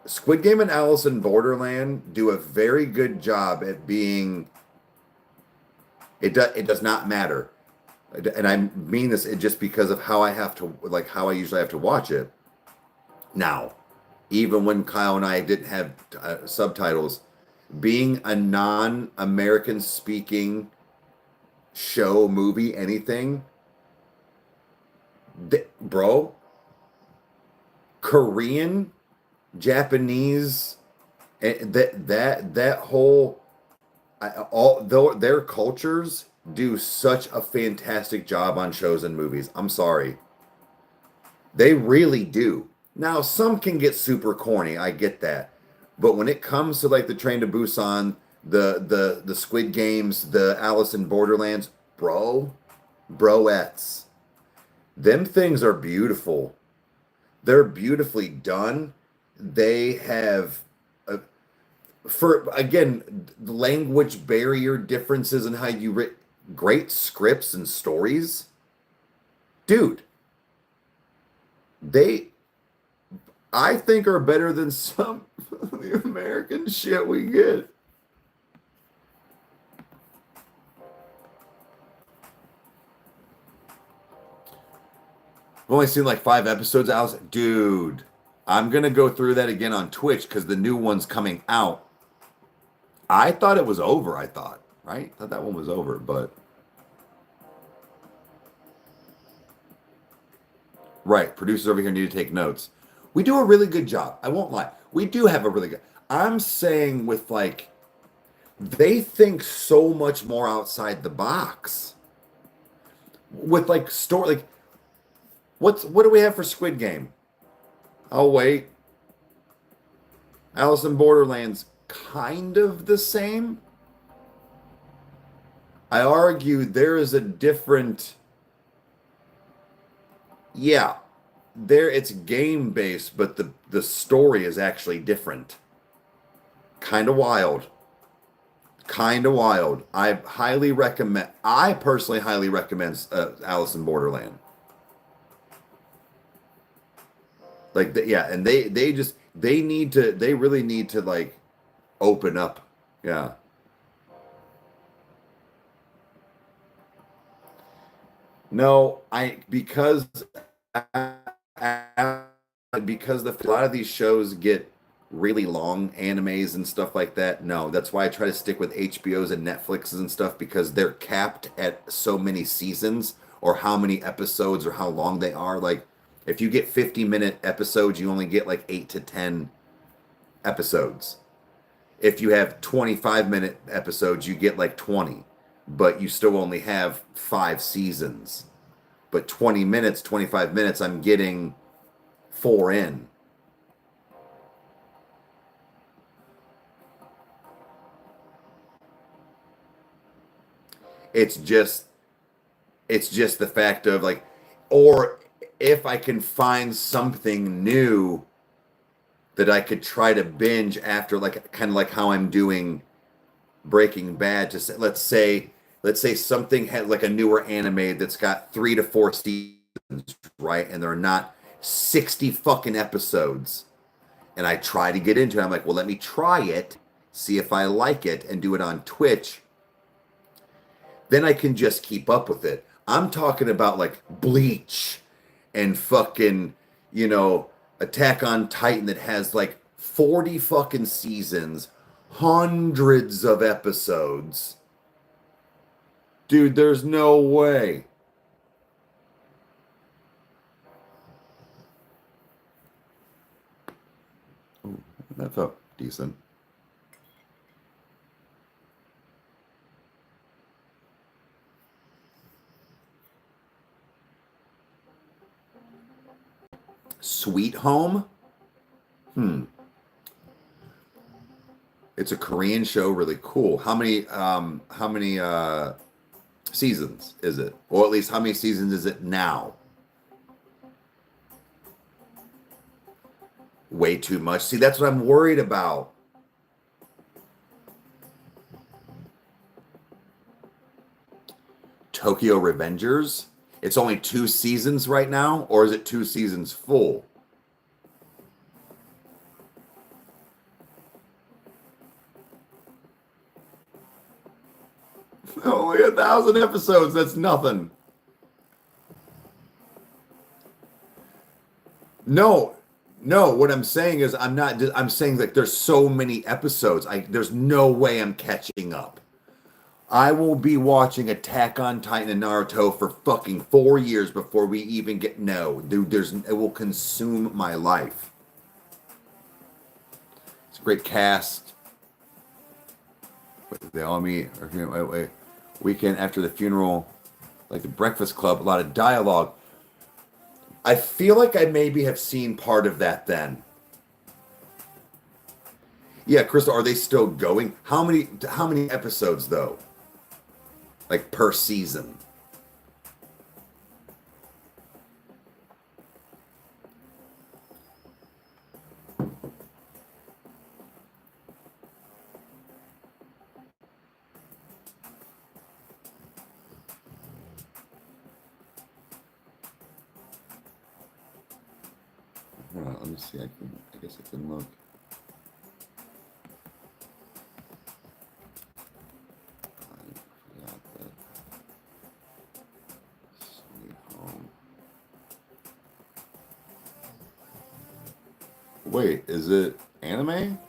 Squid Game and Alice in Borderland do a very good job at being. It does not matter, and I mean this just because of how I usually have to watch it. Now, even when Kyle and I didn't have subtitles, being a non-American speaking show, movie, anything, bro, Korean, Japanese, that whole, all their cultures do such a fantastic job on shows and movies. I'm sorry, they really do. Now, some can get super corny. I get that, but when it comes to like the Train to Busan, the Squid Games, the Alice in Borderlands, broettes, them things are beautiful. They're beautifully done. They have, for again, language barrier differences in how you write great scripts and stories. Dude, they, I think, are better than some of the American shit we get. I've only seen like 5 episodes. I was like, dude, I'm gonna go through that again on Twitch because the new one's coming out. I thought it was over. I thought, right? Thought that one was over, but right. Producers over here need to take notes. We do a really good job. I won't lie. We do have a really good. I'm saying with like, they think so much more outside the box. With like story, like what do we have for Squid Game? Oh wait, Alice in Borderlands, kind of the same. I argue there is a different, yeah, there it's game based, but the story is actually different. Kind of wild. Kind of wild. I personally highly recommend Alice in Borderland. Like, yeah, and they really need to like open up. Yeah. No, I because a lot of these shows get really long animes and stuff like that. No, that's why I try to stick with HBOs and Netflixes and stuff because they're capped at so many seasons or how many episodes or how long they are. Like if you get 50-minute episodes, you only get like 8 to 10 episodes. If you have 25-minute episodes, you get like 20, but you still only have 5 seasons. But 20 minutes, 25 minutes, I'm getting 4 in. It's just it's just the fact of like, or if I can find something new that I could try to binge after, like kind of like how I'm doing Breaking Bad. Just let's say something had like a newer anime that's got 3 to 4 seasons, right? And they're not 60 fucking episodes. And I try to get into it. I'm like, well, let me try it, see if I like it, and do it on Twitch. Then I can just keep up with it. I'm talking about like Bleach and fucking, you know, Attack on Titan that has like 40 fucking seasons, hundreds of episodes. Dude, there's no way. Ooh, that felt decent. Sweet Home? Hmm. It's a Korean show, really cool. How many seasons is it? Or at least how many seasons is it now? Way too much. See, that's what I'm worried about. Tokyo Revengers? It's only 2 seasons right now, or is it 2 seasons full? Only 1,000 episodes. That's nothing. No, no. What I'm saying is, I'm not. I'm saying that there's so many episodes. There's no way I'm catching up. I will be watching Attack on Titan and Naruto for fucking 4 years before we even get. No, dude. It will consume my life. It's a great cast. They all meet. Wait. Weekend after the funeral, like the Breakfast Club. A lot of dialogue. I feel like I maybe have seen part of that then. Yeah, Crystal, are they still going? How many episodes though? Like per season? Hold on, let me see. I guess I can look. I forgot that. Sweet Home. Wait, is it anime?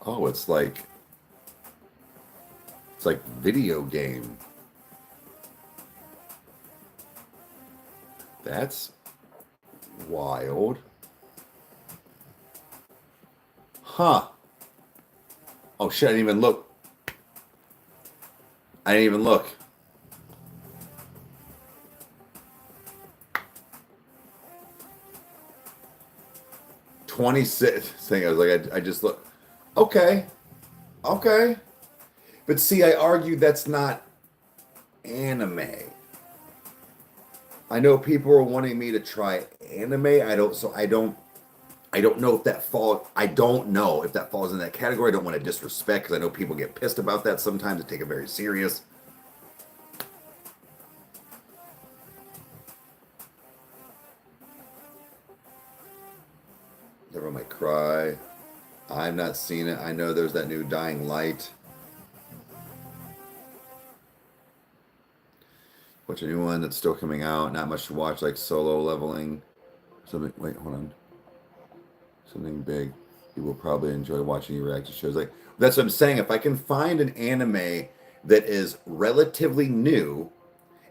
Oh, it's like video game. That's wild. Huh. Oh shit, I didn't even look. I didn't even look. 26 thing. I was like, I just look, okay, okay. But see, I argue that's not anime. I know people are wanting me to try anime. I don't know if that fall. I don't know if that falls in that category. I don't want to disrespect because I know people get pissed about that sometimes and take it very serious. Everyone might cry. I've not seen it. I know there's that new Dying Light. Watch a new one that's still coming out. Not much to watch, like Solo Leveling. Something. Wait, hold on. Something big. You will probably enjoy watching your reaction shows. Like that's what I'm saying. If I can find an anime that is relatively new,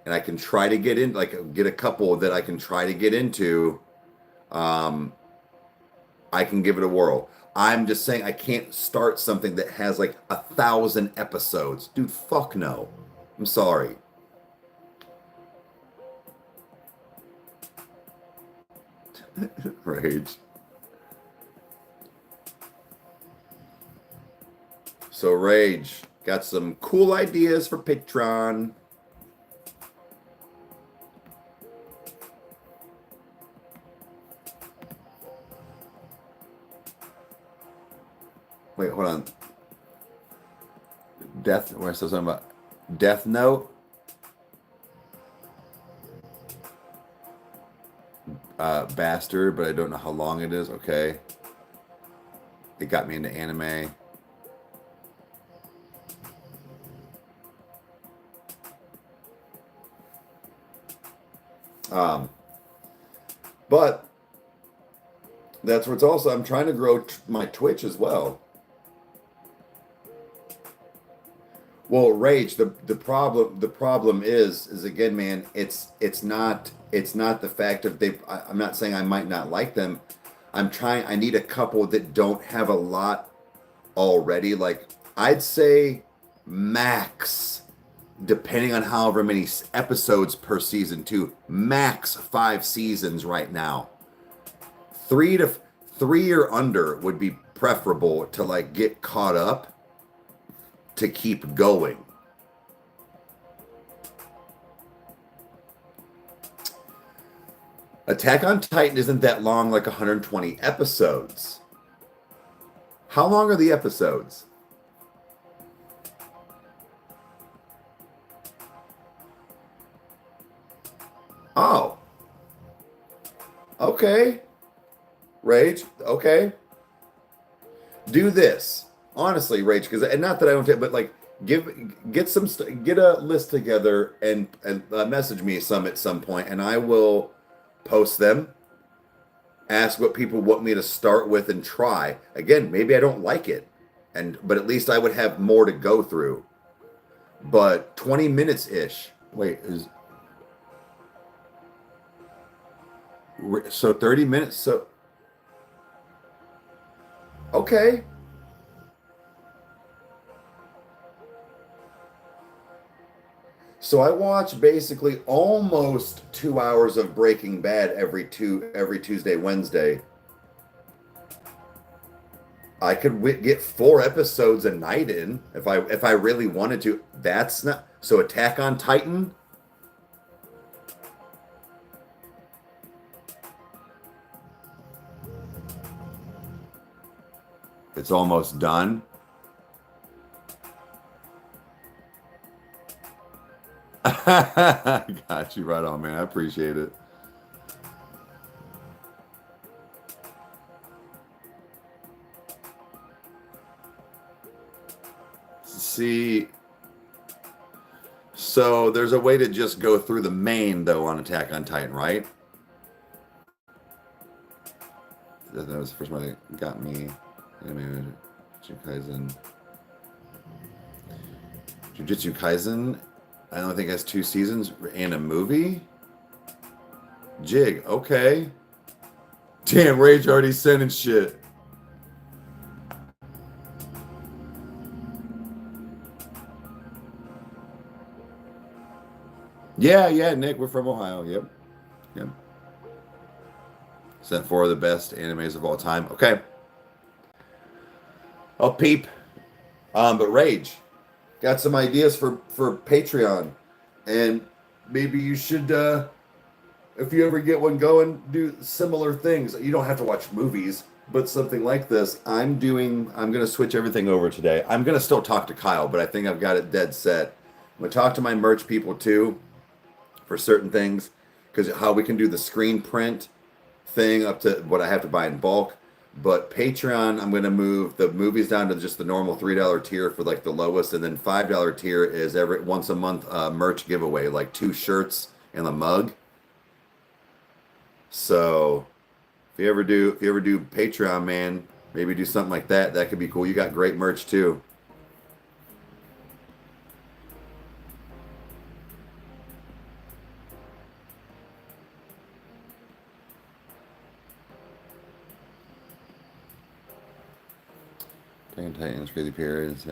and I can try to get in, like get a couple that I can try to get into, I can give it a whirl. I'm just saying I can't start something that has like 1,000 episodes. Dude, fuck no. I'm sorry. Rage. So Rage got some cool ideas for Patreon. Wait, hold on. Death, where I said something about Death Note. Bastard, but I don't know how long it is. Okay. It got me into anime. But that's where it's also, I'm trying to grow my Twitch as well. Well, Rage, the problem is again, man, it's not the fact of I'm not saying I might not like them. I need a couple that don't have a lot already. Like I'd say max, depending on however many episodes per season, too, max 5 seasons right now. 3 or under would be preferable to like get caught up to keep going. Attack on Titan isn't that long, like 120 episodes. How long are the episodes? Oh. Okay. Rage, okay. Do this. Honestly, Rage, because and not that I don't take, but like get a list together and message me some at some point, and I will post them. Ask what people want me to start with and try. Again, maybe I don't like it, but at least I would have more to go through. But 20 minutes ish. Wait, so 30 minutes. So okay. So I watch basically almost 2 hours of Breaking Bad every Tuesday, Wednesday. I could get 4 episodes a night in if I really wanted to. That's not so. Attack on Titan. It's almost done. Got you right on, man. I appreciate it. See, so there's a way to just go through the main though on Attack on Titan, right? That was the first one that got me. Jujutsu Kaisen. I don't think it has 2 seasons and a movie. Jig, okay. Damn, Rage already sending shit. Yeah, Nick, we're from Ohio. Yep. Sent 4 of the best animes of all time. Okay. I'll peep. But Rage, got some ideas for Patreon, and maybe you should, if you ever get one going, do similar things. You don't have to watch movies, but something like this. I'm gonna switch everything over today. I'm gonna still talk to Kyle, but I think I've got it dead set. I'm gonna talk to my merch people too for certain things, because how we can do the screen print thing up to what I have to buy in bulk. But Patreon, I'm going to move the movies down to just the normal $3 tier for like the lowest, and then $5 tier is every once a month merch giveaway, like 2 shirts and a mug. So if you ever do Patreon, man, maybe do something like that. That could be cool. You got great merch too. Attack on Titans, crazy periods.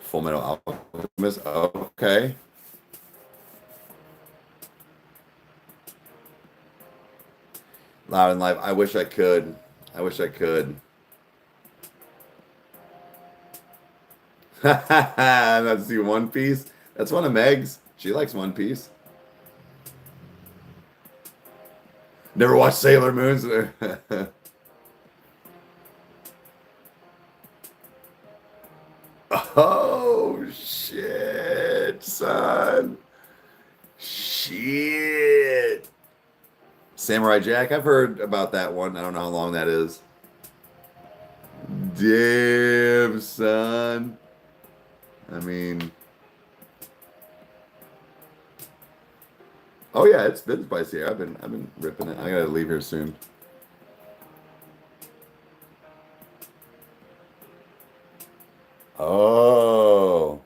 Full Metal Alchemist. Okay. Loud and Live. I wish I could. I wish I could. I'm not to see One Piece. That's one of Meg's. She likes One Piece. Never watched Sailor Moon. Oh, shit, son. Shit. Samurai Jack. I've heard about that one. I don't know how long that is. Damn, son. I mean... Oh yeah, it's been spicy. I've been ripping it. I gotta leave here soon. Oh.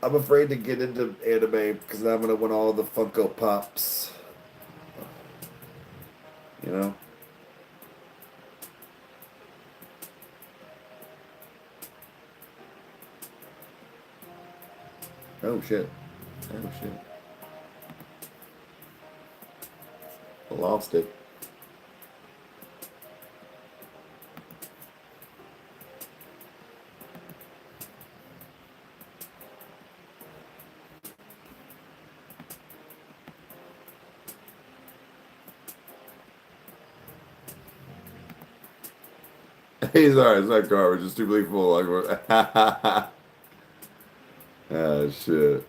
I'm afraid to get into anime because I'm gonna want all the Funko Pops. You know? Oh shit. Oh shit. I lost it. He's alright, it's not garbage, it's too big full. Ah, shit.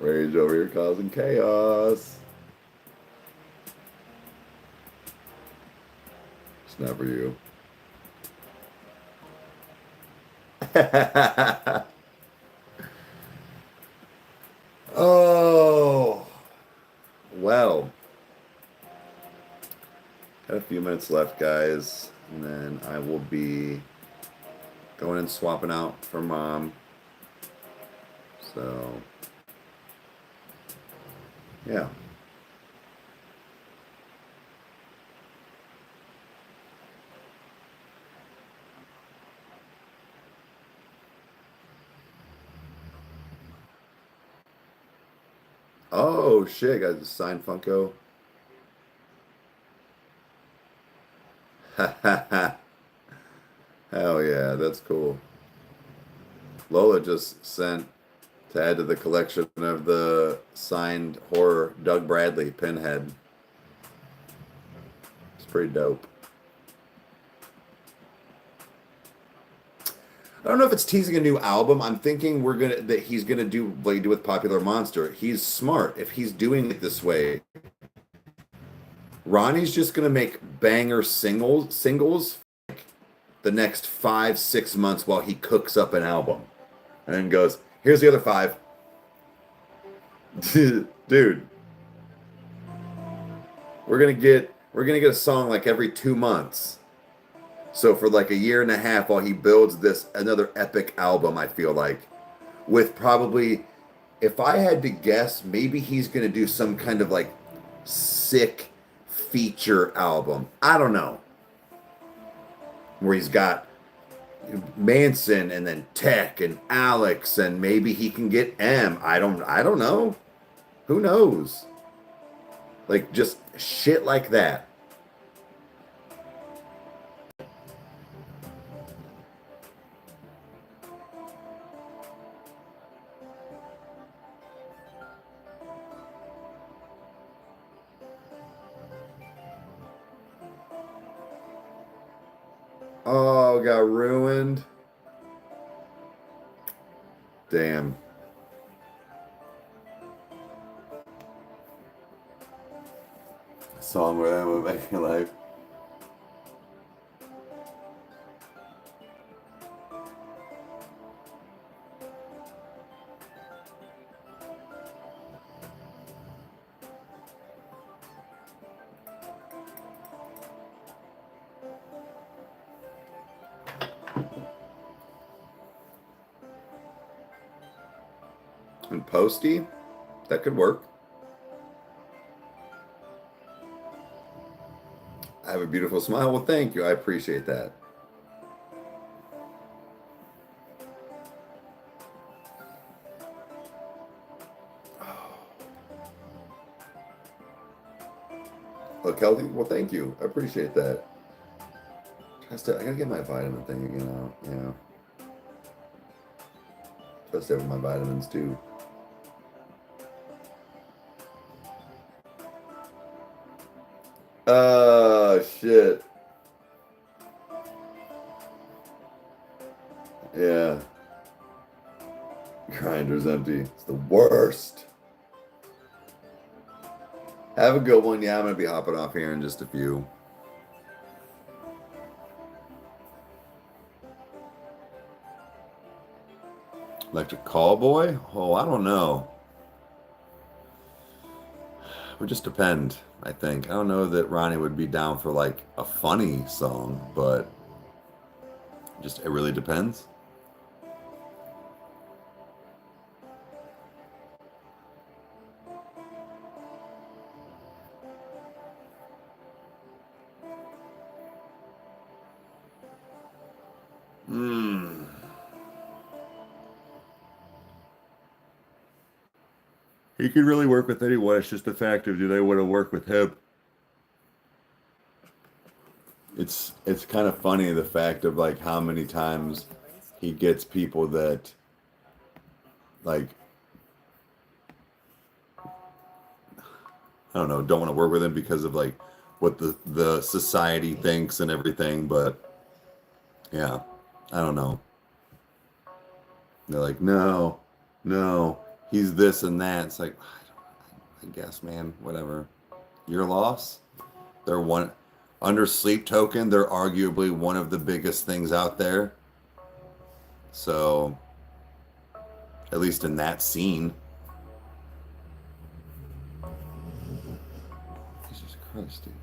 Rage over here causing chaos. It's not for you. Oh, well. Got a few minutes left, guys, and then I will be going and swapping out for Mom. So, yeah. Oh shit, got the signed Funko. Hell yeah, that's cool. Lola just sent to add to the collection of the signed horror Doug Bradley Pinhead. It's pretty dope. I don't know if it's teasing a new album. I'm thinking that he's gonna do what he did with Popular Monster. He's smart. If he's doing it this way, Ronnie's just gonna make banger singles the next 5-6 months while he cooks up an album, and then goes, "Here's the other 5." Dude, we're gonna get a song like every 2 months. So for like a year and a half while he builds this another epic album, I feel like, with probably if I had to guess, maybe he's going to do some kind of like sick feature album. I don't know. Where he's got Manson and then Tech and Alex and maybe he can get M. I don't know. Who knows? Like just shit like that. Oh, got ruined. Damn. A song where that would make me like. And Posty, that could work. I have a beautiful smile. Well, thank you. I appreciate that. Oh, Kelly, well, thank you. I appreciate that. I gotta get my vitamin thing again out. Yeah. Try to stay with my vitamins too. Oh, shit. Yeah. Grinder's empty. It's the worst. Have a good one. Yeah, I'm going to be hopping off here in just a few. Electric Callboy? Oh, I don't know. It would just depend, I think. I don't know that Ronnie would be down for like a funny song, but just it really depends. He could really work with anyone. It's just the fact of do they want to work with him? It's kind of funny the fact of like how many times he gets people that like I don't know, don't want to work with him because of like what the society thinks and everything, but yeah, I don't know. They're like, no, he's this and that. It's like, I guess, man, whatever. Your loss. They're one under Sleep Token. They're arguably one of the biggest things out there. So, at least in that scene. Jesus Christ, dude.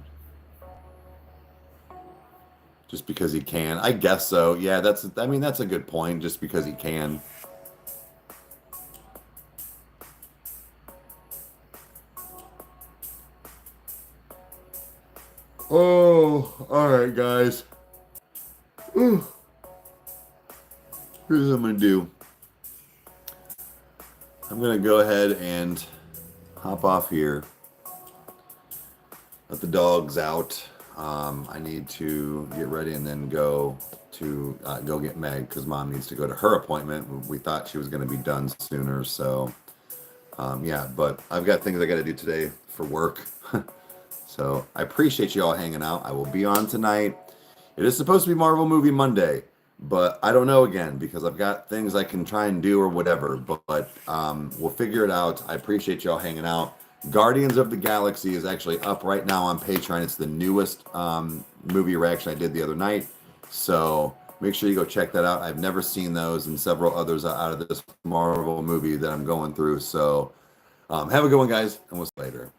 Just because he can. I guess so. Yeah, that's a good point. Just because he can. Oh, all right, guys. Ooh. Here's what I'm going to do. I'm going to go ahead and hop off here. Let the dogs out. I need to get ready and then go get Meg because Mom needs to go to her appointment. We thought she was going to be done sooner, so yeah. But I've got things I got to do today for work. So I appreciate you all hanging out. I will be on tonight. It is supposed to be Marvel Movie Monday, but I don't know again because I've got things I can try and do or whatever. But we'll figure it out. I appreciate y'all hanging out. Guardians of the Galaxy is actually up right now on Patreon. It's the newest movie reaction I did the other night. So make sure you go check that out. I've never seen those and several others out of this Marvel movie that I'm going through. So have a good one, guys, and we'll see you later.